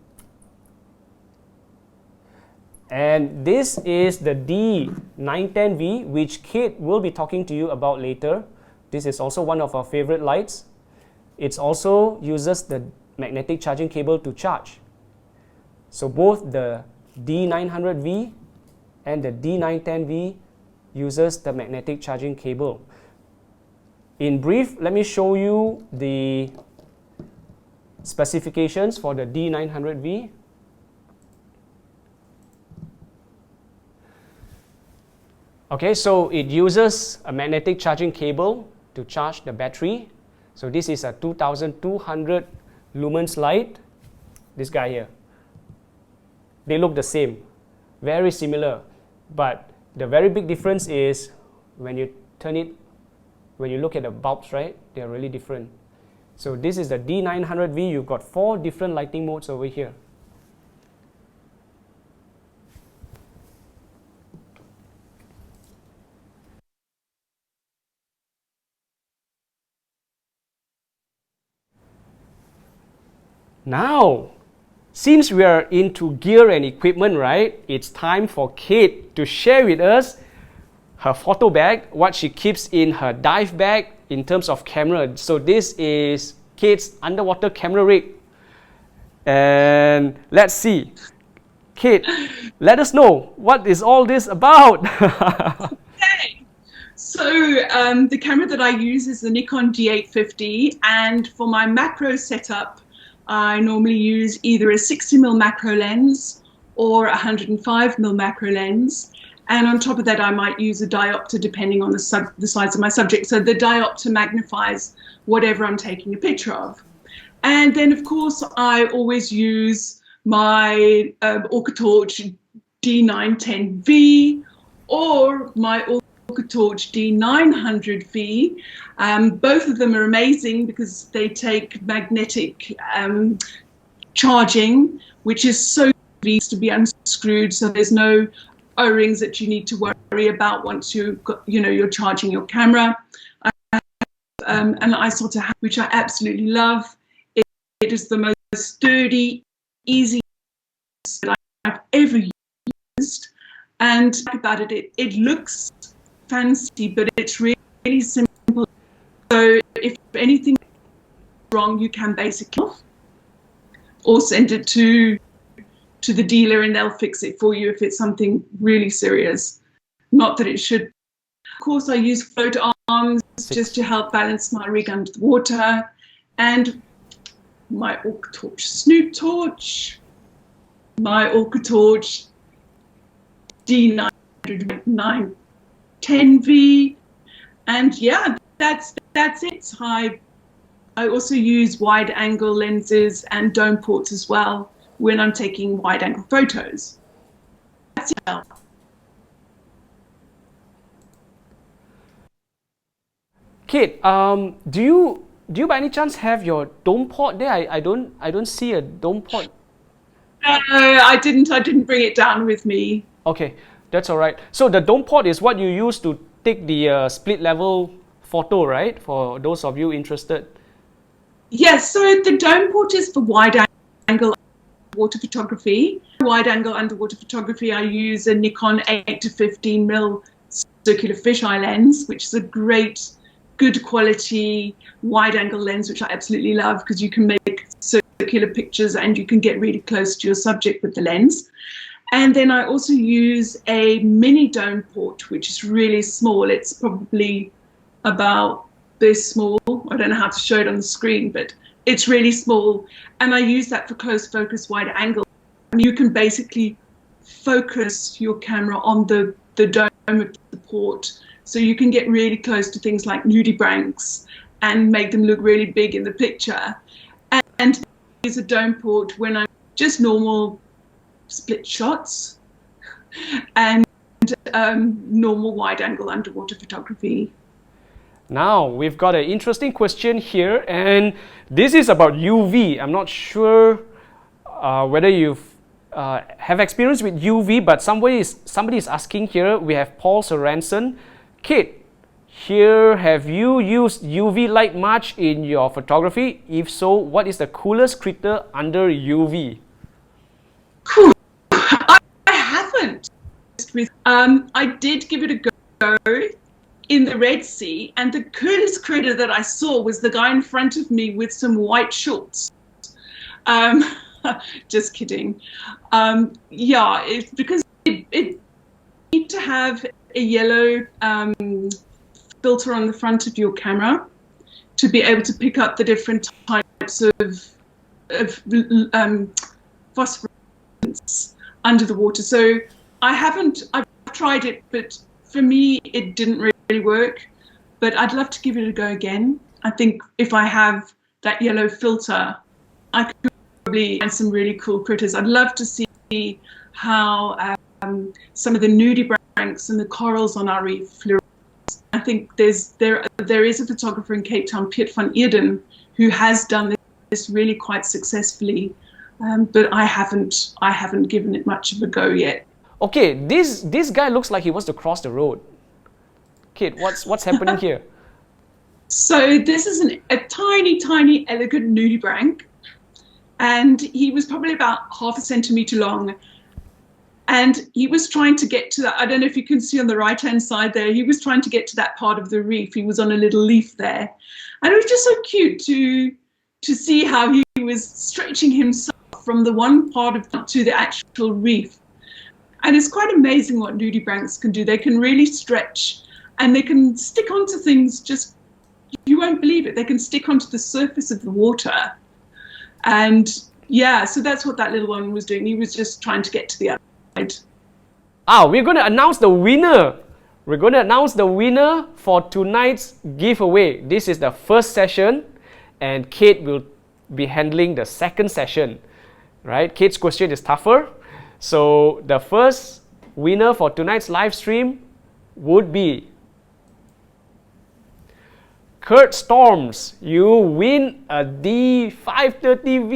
And this is the D910V, which Kate will be talking to you about later. This is also one of our favorite lights. It also uses the magnetic charging cable to charge. So both the D900V and the D910V uses the magnetic charging cable. In brief, let me show you the specifications for the D900V. Okay, so it uses a magnetic charging cable to charge the battery. So this is a 2200 lumens light, this guy here. They look the same, very similar, but the very big difference is when you look at the bulbs, right, they're really different. So this is the D900V, you've got 4 different lighting modes over here. Now, since we are into gear and equipment, right, it's time for Kate to share with us her photo bag, what she keeps in her dive bag in terms of camera. So this is Kate's underwater camera rig. And let's see. Kate, let us know, what is all this about? Okay. So the camera that I use is the Nikon D850, and for my macro setup, I normally use either a 60mm macro lens or a 105mm macro lens. And on top of that, I might use a diopter depending on the size of my subject. So the diopter magnifies whatever I'm taking a picture of. And then, of course, I always use my OrcaTorch D910V or my OrcaTorch D900V. Both of them are amazing because they take magnetic charging, which is so easy to be unscrewed. So there's no O-rings that you need to worry about once you're charging your camera. An iSorter, which I absolutely love. It is the most sturdy, easy that I've ever used. And about it, it looks fancy, but it's really simple. So if anything is wrong, you can basically or send it to the dealer and they'll fix it for you if it's something really serious. Not that it should. Of course, I use float arms just to help balance my rig under the water, and my OrcaTorch Snoot torch, my OrcaTorch D910V, and yeah, that's it. I also use wide angle lenses and dome ports as well when I'm taking wide angle photos. That's it. Kate, do you by any chance have your dome port there? I don't see a dome port. I didn't bring it down with me. Okay, that's all right. So the dome pot is what you use to take the split level photo, right? For those of you interested. Yes, so the dome port is for wide angle underwater photography. Wide angle underwater photography, I use a Nikon 8 to 15 mil circular fisheye lens, which is a great, good quality wide angle lens, which I absolutely love because you can make circular pictures and you can get really close to your subject with the lens. And then I also use a mini dome port, which is really small. It's probably about this small. I don't know how to show it on the screen, but it's really small. And I use that for close focus wide angle. And you can basically focus your camera on the dome of the port. So you can get really close to things like nudibranchs and make them look really big in the picture. And use a dome port when I'm just normal split shots and normal wide angle underwater photography. Now we've got an interesting question here, and this is about UV. I'm not sure whether you've have experience with UV, but somebody is asking here. We have Paul Sorensen. Kate, here, have you used UV light much in your photography? If so, what is the coolest critter under UV? Cool. I haven't. I did give it a go in the Red Sea, and the coolest critter that I saw was the guy in front of me with some white shorts. Just kidding. Yeah, it's because it need to have a yellow filter on the front of your camera to be able to pick up the different types of phosphorus under the water. So I've tried it, but for me it didn't really work. But I'd love to give it a go again. I think if I have that yellow filter, I could probably find some really cool critters. I'd love to see how some of the nudibranchs and the corals on our reef fluoresce. I think there is a photographer in Cape Town, Piet van Eerden, who has done this really quite successfully, but I haven't given it much of a go yet. Okay, this guy looks like he wants to cross the road. Kate, what's happening here? So this is a tiny, elegant nudibranch, and he was probably about half a centimetre long. And he was trying to get to that, I don't know if you can see on the right-hand side there, he was trying to get to that part of the reef. He was on a little leaf there. And it was just so cute to see how he was stretching himself from the one part to the actual reef. And it's quite amazing what nudibranchs can do. They can really stretch and they can stick onto things just, you won't believe it, they can stick onto the surface of the water. And yeah, so that's what that little one was doing. He was just trying to get to the other side. We're going to announce the winner. We're going to announce the winner for tonight's giveaway. This is the first session and Kate will be handling the second session. Right? Kate's question is tougher. So the first winner for tonight's live stream would be Kurt Storms. You win a D530V.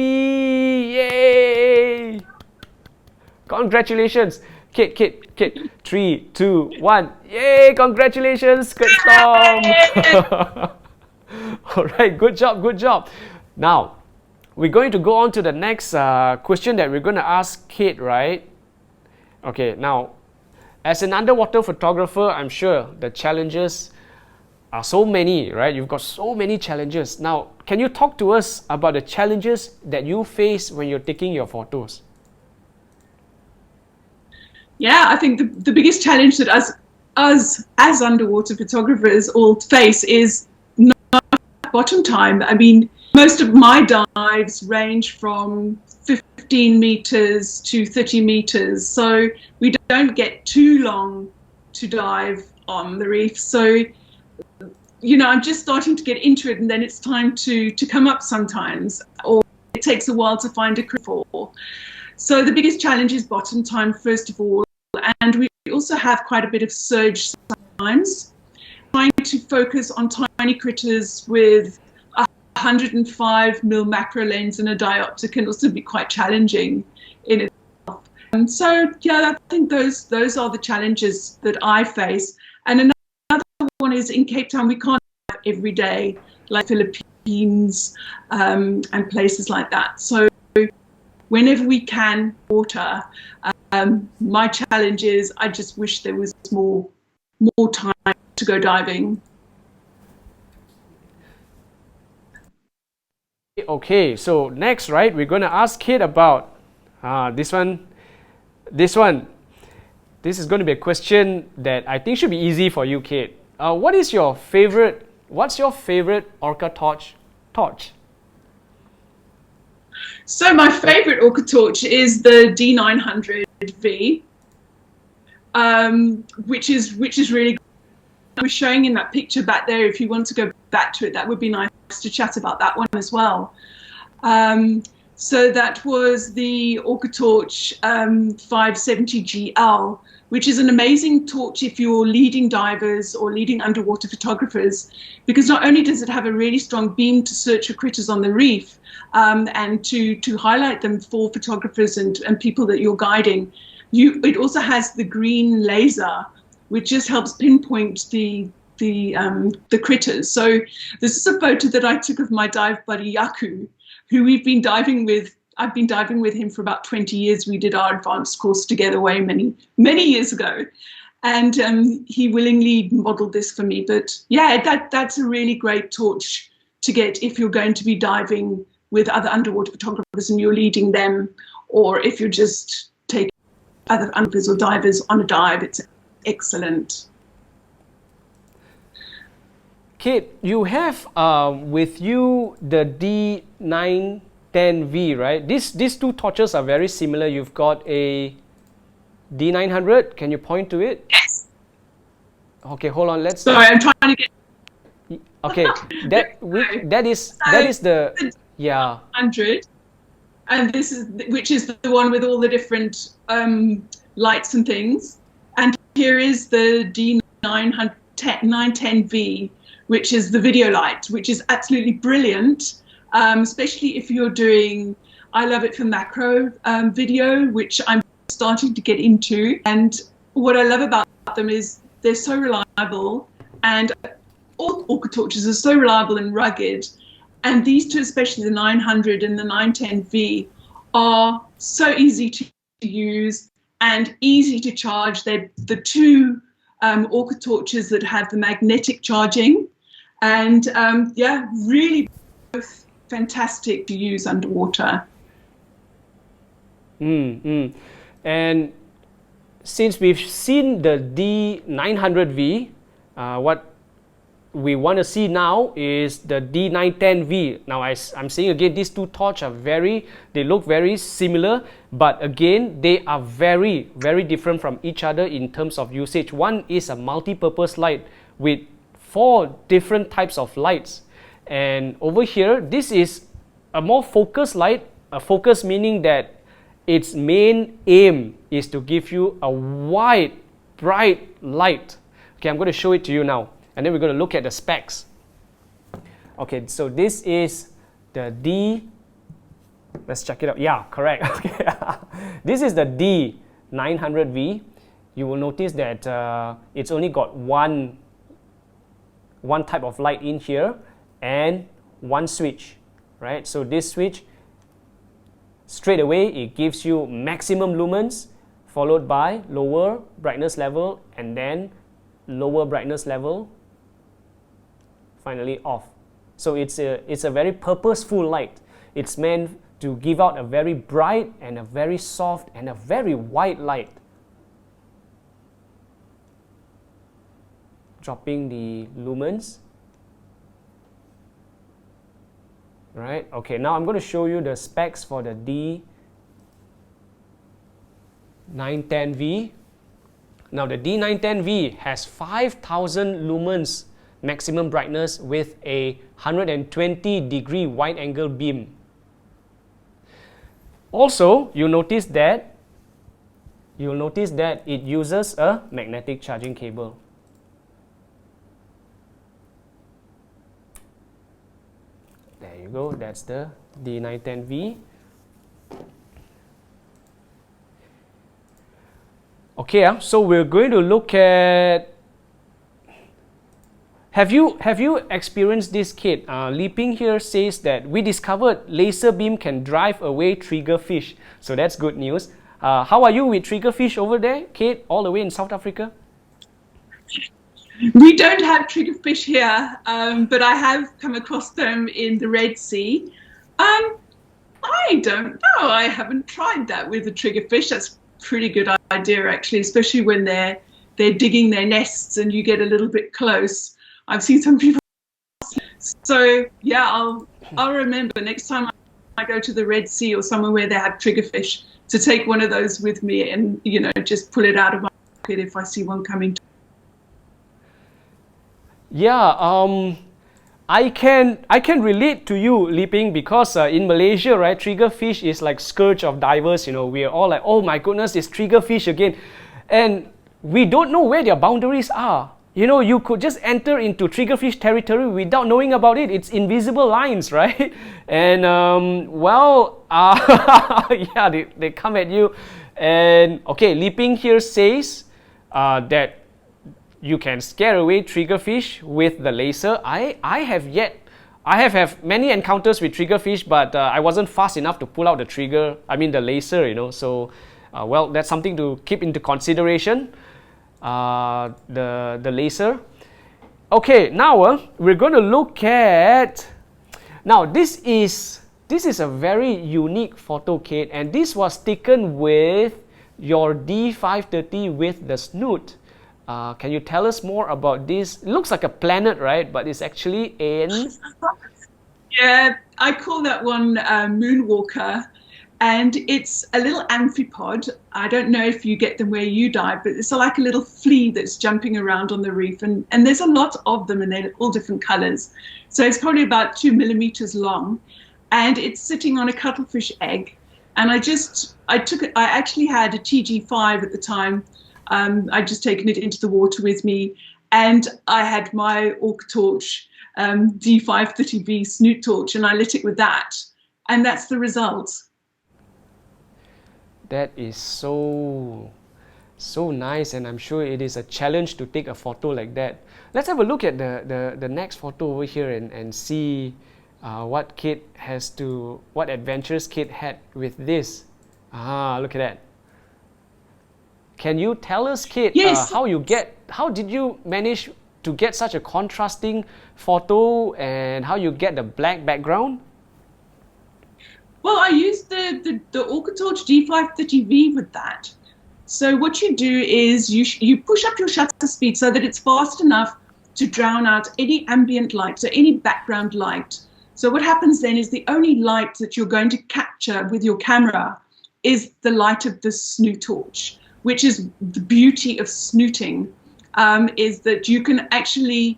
Yay! Congratulations. Kate. 3, 2, 1. Yay! Congratulations, Kurt Storm. All right, good job. Now, we're going to go on to the next question that we're going to ask Kate, right? Okay, now, as an underwater photographer, I'm sure the challenges are so many, right? You've got so many challenges. Now, can you talk to us about the challenges that you face when you're taking your photos? Yeah, I think the biggest challenge that us as underwater photographers all face is not bottom time. I mean, most of my dives range from 15 meters to 30 meters, so we don't get too long to dive on the reef. So, you know, I'm just starting to get into it, and then it's time to come up sometimes, or it takes a while to find a crew for. So the biggest challenge is bottom time, first of all, and we also have quite a bit of surge sometimes. Trying to focus on tiny critters with 105 mil macro lens and a diopter can also be quite challenging in itself. And so, yeah, I think those are the challenges that I face. And another one is in Cape Town, we can't have every day, like Philippines and places like that. So whenever we can water, my challenge is I just wish there was more time to go diving. Okay, so next, right, we're going to ask Kate about this one. This is going to be a question that I think should be easy for you, Kate. What's your favorite OrcaTorch torch? So my favorite OrcaTorch is the D900V, which is really good. I was showing in that picture back there. If you want to go back to it, that would be nice to chat about that one as well. So that was the OrcaTorch 570GL, which is an amazing torch if you're leading divers or leading underwater photographers, because not only does it have a really strong beam to search for critters on the reef and to highlight them for photographers and people that you're guiding, it also has the green laser, which just helps pinpoint the critters. So this is a photo that I took of my dive buddy Yaku, who we've been diving with. I've been diving with him for about 20 years. We did our advanced course together many years ago. And he willingly modeled this for me. But yeah, that's a really great torch to get if you're going to be diving with other underwater photographers and you're leading them, or if you're just taking other underwater or divers on a dive. It's excellent. Kate, you have with you the D910V, right? These two torches are very similar. You've got a D900. Can you point to it? Yes. Okay, hold on. Let's. Sorry, I'm trying to get. Okay, that is the yeah. 100, and which is the one with all the different lights and things. And here is the D910V, which is the video light, which is absolutely brilliant, especially if you're doing, I love it for macro video, which I'm starting to get into. And what I love about them is they're so reliable, and all OrcaTorches are so reliable and rugged. And these two, especially the 900 and the 910V, are so easy to use and easy to charge. They're the two OrcaTorches that have the magnetic charging. And yeah, really both fantastic to use underwater. And since we've seen the D900V, what we want to see now is the D910V. Now I'm saying again, these two torches they look very similar, but again, they are very, very different from each other in terms of usage. One is a multi-purpose light with 4 different types of lights, and over here this is a more focused light. A focus meaning that its main aim is to give you a wide, bright light. Okay, I'm going to show it to you now, and then we're going to look at the specs. Okay, so this is the let's check it out. Yeah, correct. Okay. This is the D900V. You will notice that it's only got one type of light in here and one switch, right? So this switch, straight away it gives you maximum lumens, followed by lower brightness level, and then lower brightness level, finally off. So it's a very purposeful light. It's meant to give out a very bright and a very soft and a very white light. Dropping the lumens. Right, okay, now I'm going to show you the specs for the D910V. Now the D910V has 5000 lumens maximum brightness with a 120-degree wide angle beam. Also, you'll notice that it uses a magnetic charging cable. There you go, that's the D910V. Okay, so we're going to look at. Have you experienced this, Kate? Leaping here says that we discovered laser beam can drive away triggerfish. So that's good news. How are you with triggerfish over there, Kate, all the way in South Africa? We don't have triggerfish here, but I have come across them in the Red Sea. I don't know. I haven't tried that with the triggerfish. That's a pretty good idea, actually, especially when they're digging their nests and you get a little bit close. I've seen some people. So yeah, I'll remember next time I go to the Red Sea or somewhere where they have triggerfish to take one of those with me and just pull it out of my pocket if I see one coming. Yeah, I can relate to you, Leaping, because in Malaysia, right, triggerfish is like scourge of divers. We are all like, oh my goodness, it's triggerfish again, and we don't know where their boundaries are. You could just enter into triggerfish territory without knowing about it. It's invisible lines, right? And yeah, they come at you. And okay, Leaping here says that you can scare away triggerfish with the laser. I have had many encounters with triggerfish, but I wasn't fast enough to pull out the laser. So that's something to keep into consideration. The laser. Okay, now we're going to look at. Now this is a very unique photo, Kate, and this was taken with your D530 with the Snoot. Can you tell us more about this? It looks like a planet, right? But it's actually in. Yeah, I call that one Moonwalker. And it's a little amphipod. I don't know if you get them where you dive, but it's like a little flea that's jumping around on the reef. And there's a lot of them and they're all different colors. So it's probably about 2 millimeters long. And it's sitting on a cuttlefish egg. And I actually had a TG5 at the time. I'd just taken it into the water with me. And I had my OrcaTorch D530V Snoot torch and I lit it with that. And that's the result. That is so nice, and I'm sure it is a challenge to take a photo like that. Let's have a look at the next photo over here and see what adventures Kate had with this. Look at that. Can you tell us, Kate, yes. How did you manage to get such a contrasting photo and how you get the black background? Well, I used the OrcaTorch D530V with that. So what you do is you push up your shutter speed so that it's fast enough to drown out any ambient light, so any background light. So what happens then is the only light that you're going to capture with your camera is the light of the Snoot torch, which is the beauty of snooting, is that you can actually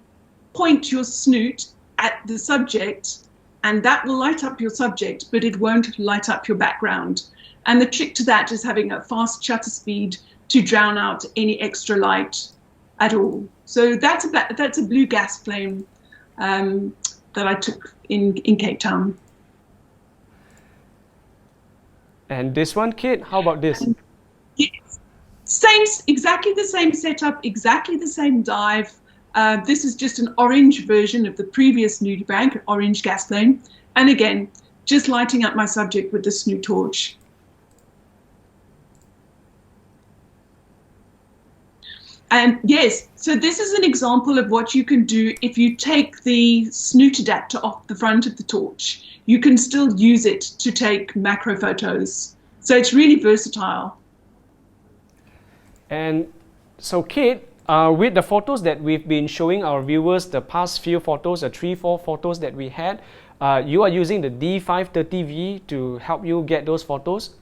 point your snoot at the subject and that will light up your subject, but it won't light up your background. And the trick to that is having a fast shutter speed to drown out any extra light at all. So that's a blue gas flame that I took in Cape Town. And this one, Kate, how about this? Yes. Exactly the same setup, exactly the same dive. This is just an orange version of the previous nudie bank, orange gas flame. And again, just lighting up my subject with the Snoot torch. And yes, so this is an example of what you can do if you take the Snoot adapter off the front of the torch. You can still use it to take macro photos. So it's really versatile. And so, Kate, with the photos that we've been showing our viewers, the past few photos, the 3-4 photos that we had, you are using the D530V to help you get those photos,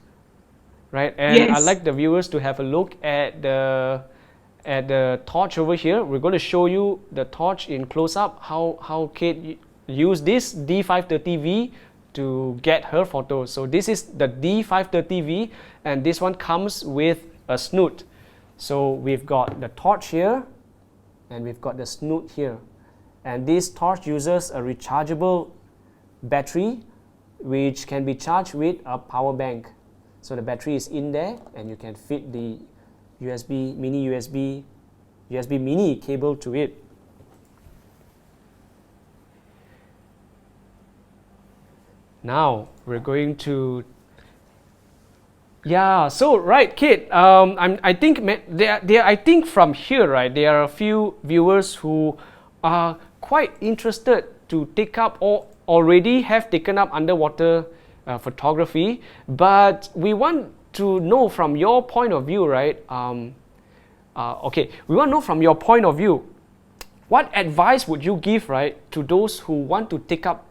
right? And yes. I'd like the viewers to have a look at the torch over here. We're going to show you the torch in close-up, how Kate used this D530V to get her photos. So this is the D530V, and this one comes with a Snoot. So we've got the torch here, and we've got the Snoot here. And this torch uses a rechargeable battery, which can be charged with a power bank. So the battery is in there, and you can fit the USB, mini USB, USB mini cable to it. Now we're going to, yeah. So right, Kate. I think I think from here, right, there are a few viewers who are quite interested to take up or already have taken up underwater photography, but we want to know from your point of view, right? Okay, we want to know from your point of view, what advice would you give, right, to those who want to take up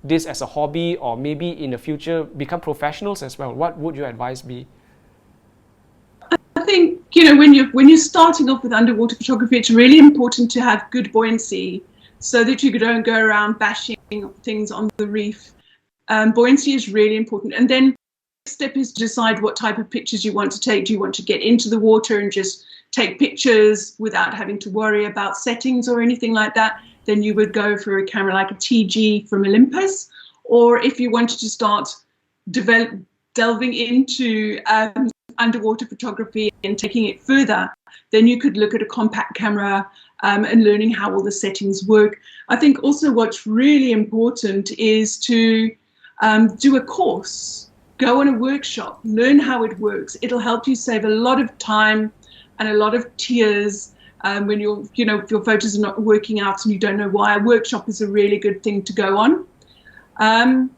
this as a hobby or maybe in the future become professionals as well? What would your advice be? I think, you know, when you're starting off with underwater photography, it's really important to have good buoyancy so that you don't go around bashing things on the reef. Buoyancy is really important. And then the next step is to decide what type of pictures you want to take. Do you want to get into the water and just take pictures without having to worry about settings or anything like that? Then you would go for a camera like a TG from Olympus. Or if you wanted to start delving into underwater photography and taking it further, then you could look at a compact camera and learning how all the settings work. I think also what's really important is to do a course, go on a workshop, learn how it works. It'll help you save a lot of time and a lot of tears when if your photos are not working out and you don't know why. A workshop is a really good thing to go on. And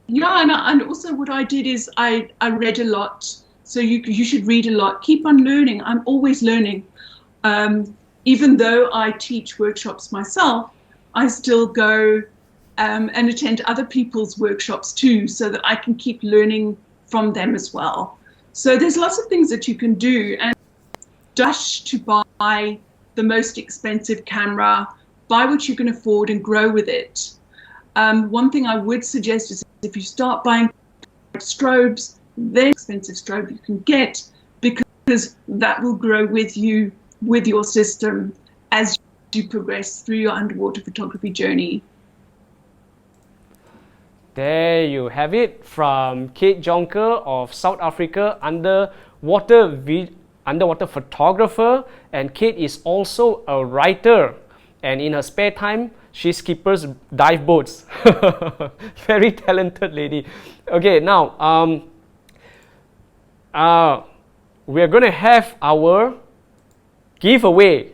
also what I did is I read a lot. So you should read a lot. Keep on learning. I'm always learning. Even though I teach workshops myself, I still go and attend other people's workshops too, so that I can keep learning from them as well. So there's lots of things that you can do, and dash to buy the most expensive camera, buy what you can afford and grow with it. One thing I would suggest is if you start buying strobes, very expensive strobe you can get, because that will grow with you, with your system, as you progress through your underwater photography journey. There you have it from Kate Jonker of South Africa, underwater photographer, and Kate is also a writer, and in her spare time she skippers dive boats. Very talented lady. Okay, now we're gonna have our giveaway.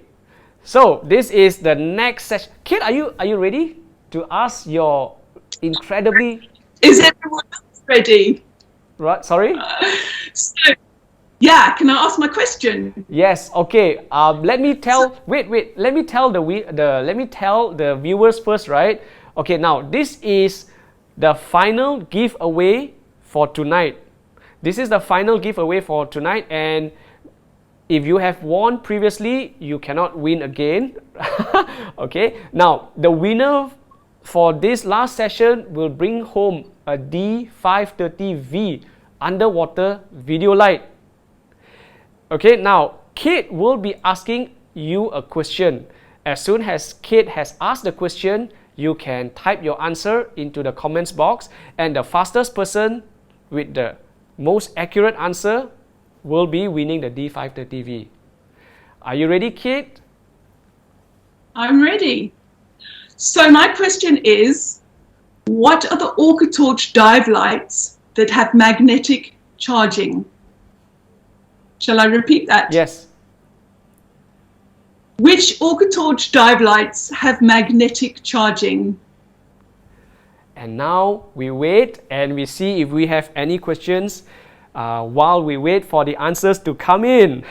So this is the next session. Kate, are you ready to ask your incredibly... Is everyone else ready? Right, sorry? So, yeah, can I ask my question? Yes, okay. Let me tell the viewers first, right? Okay, now this is the final giveaway for tonight. This is the final giveaway for tonight, and if you have won previously, you cannot win again. Okay, now the winner for this last session will bring home a D530V underwater video light. Okay, now Kate will be asking you a question. As soon as Kate has asked the question, you can type your answer into the comments box, and the fastest person with the most accurate answer will be winning the D530V. Are you ready, Kate? I'm ready. So my question is, what are the OrcaTorch dive lights that have magnetic charging? Shall I repeat that? Yes. Which OrcaTorch dive lights have magnetic charging? And now we wait and we see if we have any questions while we wait for the answers to come in.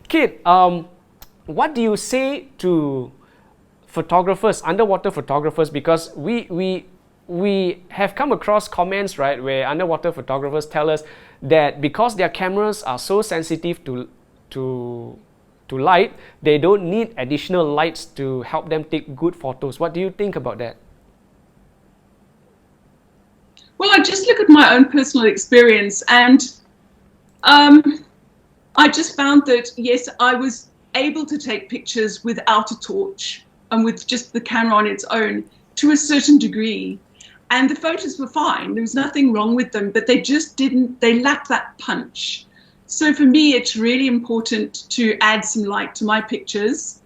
Kate, what do you say to photographers, underwater photographers? Because we have come across comments, right, where underwater photographers tell us that because their cameras are so sensitive to light, they don't need additional lights to help them take good photos. What do you think about that? Well, I just look at my own personal experience, and I just found that, yes, I was able to take pictures without a torch and with just the camera on its own to a certain degree. And the photos were fine. There was nothing wrong with them, but they just they lacked that punch. So for me, it's really important to add some light to my pictures.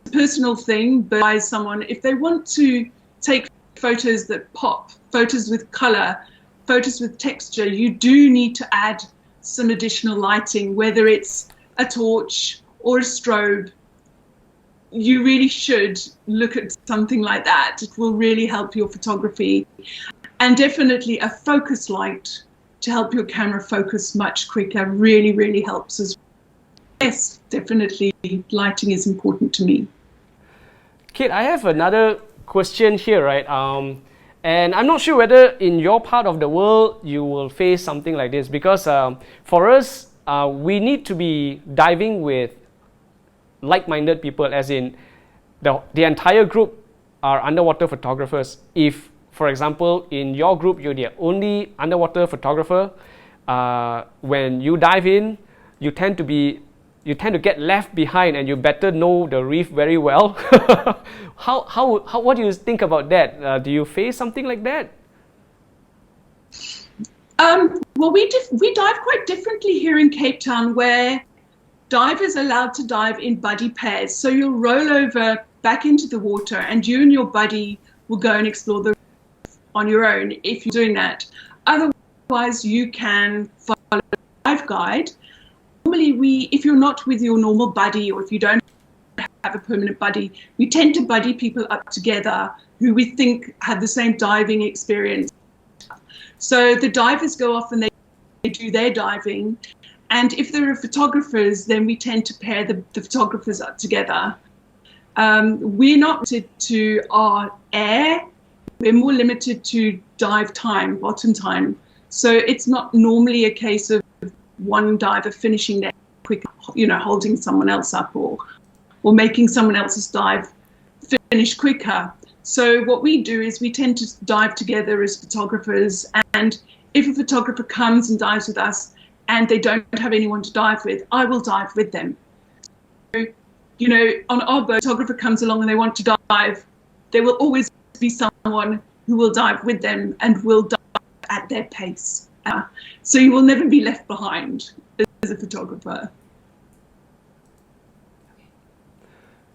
It's a personal thing, but by someone, if they want to take photos that pop, photos with color, photos with texture, you do need to add some additional lighting, whether it's a torch or a strobe. You really should look at something like that. It will really help your photography. And definitely a focus light to help your camera focus much quicker really, really helps as well. Yes, definitely lighting is important to me. Kate, I have another question here, right? And I'm not sure whether in your part of the world you will face something like this, because for us, we need to be diving with like-minded people, as in the entire group are underwater photographers. If, for example, in your group you're the only underwater photographer, when you dive in, you tend to get left behind, and you better know the reef very well. What do you think about that? Do you face something like that? Well, we dive quite differently here in Cape Town, where divers are allowed to dive in buddy pairs. So you'll roll over back into the water, and you and your buddy will go and explore the reef on your own if you're doing that. Otherwise, you can follow a dive guide. Normally, if you're not with your normal buddy, or if you don't have a permanent buddy, we tend to buddy people up together who we think have the same diving experience. So the divers go off and they do their diving. And if there are photographers, then we tend to pair the photographers up together. We're not limited to our air. We're more limited to dive time, bottom time. So it's not normally a case of one diver finishing their quick, holding someone else up or making someone else's dive finish quicker. So what we do is we tend to dive together as photographers, and if a photographer comes and dives with us and they don't have anyone to dive with, I will dive with them. So, on our boat, a photographer comes along and they want to dive, there will always be someone who will dive with them and will dive at their pace. So you will never be left behind as a photographer.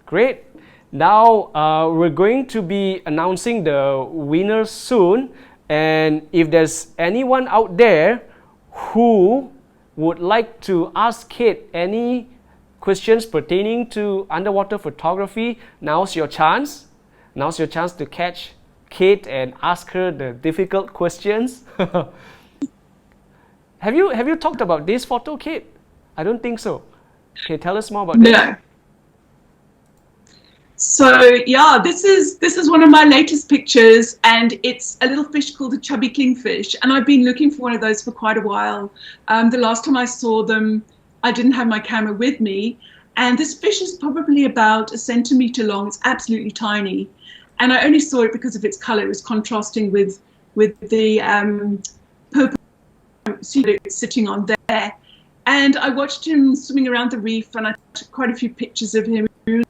Great. Now we're going to be announcing the winners soon, and if there's anyone out there who would like to ask Kate any questions pertaining to underwater photography, now's your chance. Now's your chance to catch Kate and ask her the difficult questions. Have you talked about this photo, Kate? I don't think so. Okay, tell us more about that. No. So yeah, this is one of my latest pictures, and it's a little fish called a chubby kingfish, and I've been looking for one of those for quite a while. The last time I saw them, I didn't have my camera with me, and this fish is probably about 1 centimeter long. It's absolutely tiny, and I only saw it because of its color. It was contrasting with the purple sitting on there, and I watched him swimming around the reef, and I took quite a few pictures of him. He was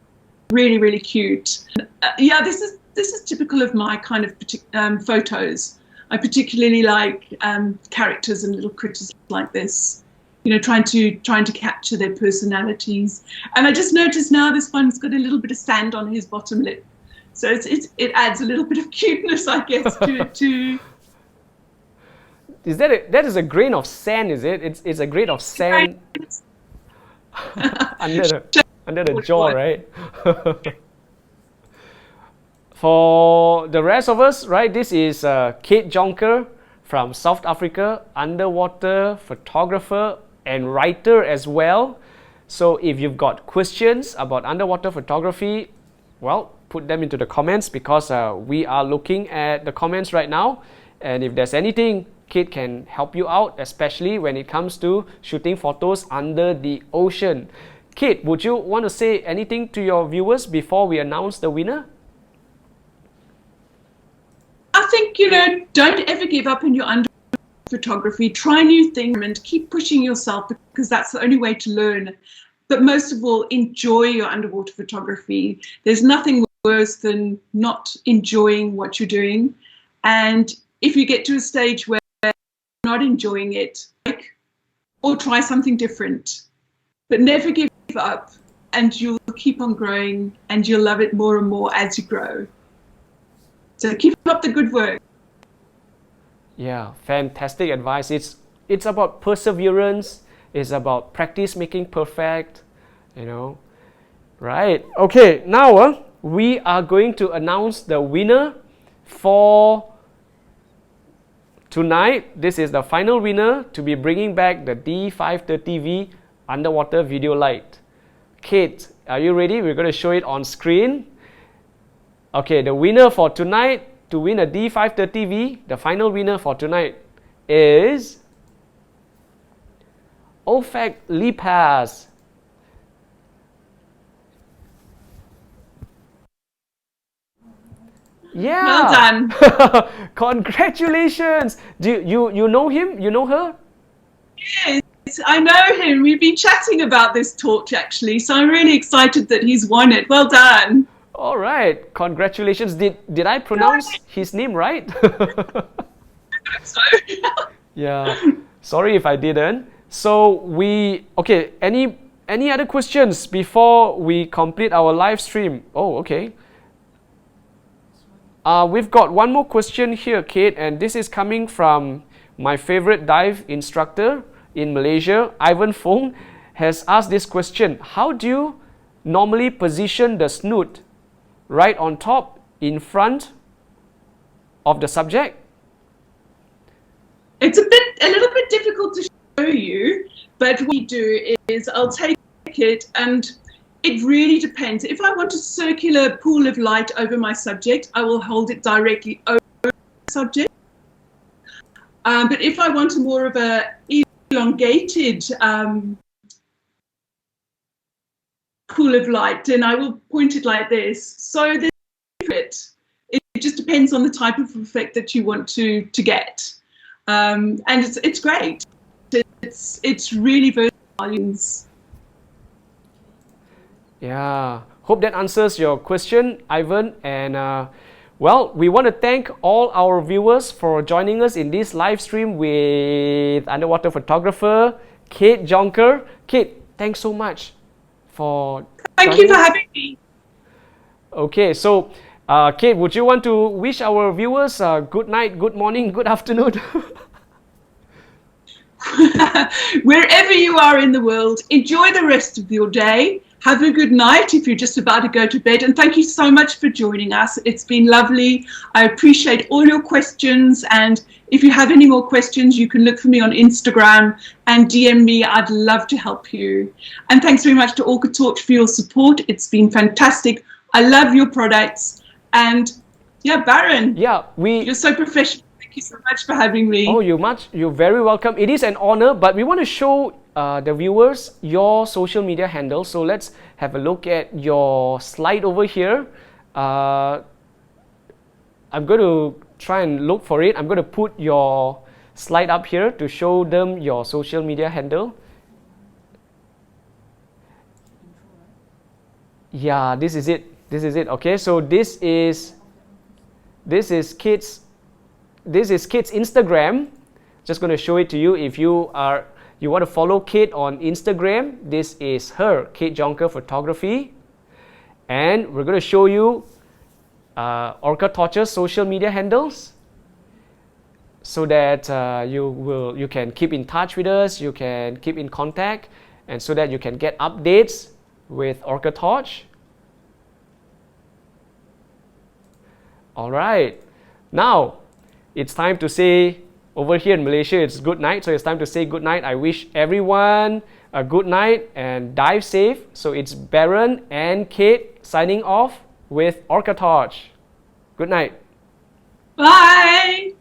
really, really cute. Yeah, this is typical of my kind of photos. I particularly like characters and little critters like this, trying to capture their personalities. And I just noticed now this one's got a little bit of sand on his bottom lip, so it adds a little bit of cuteness, I guess, to. Is that is a grain of sand? Is it? It's a grain of sand under the jaw, right? For the rest of us, right? This is Kate Jonker from South Africa, underwater photographer and writer as well. So if you've got questions about underwater photography, well, put them into the comments, because we are looking at the comments right now. And if there's anything Kate can help you out, especially when it comes to shooting photos under the ocean. Kate, would you want to say anything to your viewers before we announce the winner? I think, don't ever give up in your underwater photography. Try new things and keep pushing yourself, because that's the only way to learn. But most of all, enjoy your underwater photography. There's nothing worse than not enjoying what you're doing. And if you get to a stage where you're not enjoying it, or try something different. But never give up, and you'll keep on growing, and you'll love it more and more as you grow. So keep up the good work. Yeah, fantastic advice. It's about perseverance. It's about practice making perfect, you know. Right. Okay, now we are going to announce the winner for tonight. This is the final winner to be bringing back the D530V underwater video light. Kate, are you ready? We're going to show it on screen. Okay, the winner for tonight to win a D530V, the final winner for tonight is Ofak Lipas. Yeah. Well done. Congratulations. Do you know him? You know her? Yes, I know him. We've been chatting about this torch actually, so I'm really excited that he's won it. Well done. All right. Congratulations. Did I pronounce his name right? So, Yeah. Sorry if I didn't. So okay, any other questions before we complete our live stream? Oh, okay. We've got one more question here, Kate, and this is coming from my favorite dive instructor in Malaysia, Ivan Fong, has asked this question. How do you normally position the snoot? Right on top, in front of the subject? it's a little bit difficult to show you, but what we do is I'll take it, and it really depends. If I want a circular pool of light over my subject, I will hold it directly over the subject. But if I want more of a elongated pool of light, then I will point it like this. So it just depends on the type of effect that you want to get. And it's great. It's really versatile. Yeah, hope that answers your question, Ivan. And well, we want to thank all our viewers for joining us in this live stream with underwater photographer Kate Jonker. Kate, thanks so much for Thank you for having me. Okay, so Kate, would you want to wish our viewers good night, good morning, good afternoon? Wherever you are in the world, enjoy the rest of your day. Have a good night if you're just about to go to bed. And thank you so much for joining us. It's been lovely. I appreciate all your questions. And if you have any more questions, you can look for me on Instagram and DM me. I'd love to help you. And thanks very much to OrcaTorch for your support. It's been fantastic. I love your products. And yeah, Baron, you're so professional. Thank you so much for having me. Oh, you're very welcome. It is an honor, but we want to show the viewers your social media handle. So let's have a look at your slide over here. I'm going to try and look for it. I'm going to put your slide up here to show them your social media handle. Yeah, this is it. This is it. Okay, so this is Kate's Instagram. Just going to show it to you. If you want to follow Kate on Instagram, this is her, Kate Jonker Photography. And we're going to show you OrcaTorch's social media handles so that you can keep in touch with us, you can keep in contact, and so that you can get updates with OrcaTorch. All right, now it's time to say, over here in Malaysia, it's good night, so it's time to say good night. I wish everyone a good night and dive safe. So it's Baron and Kate signing off with OrcaTorch. Good night. Bye.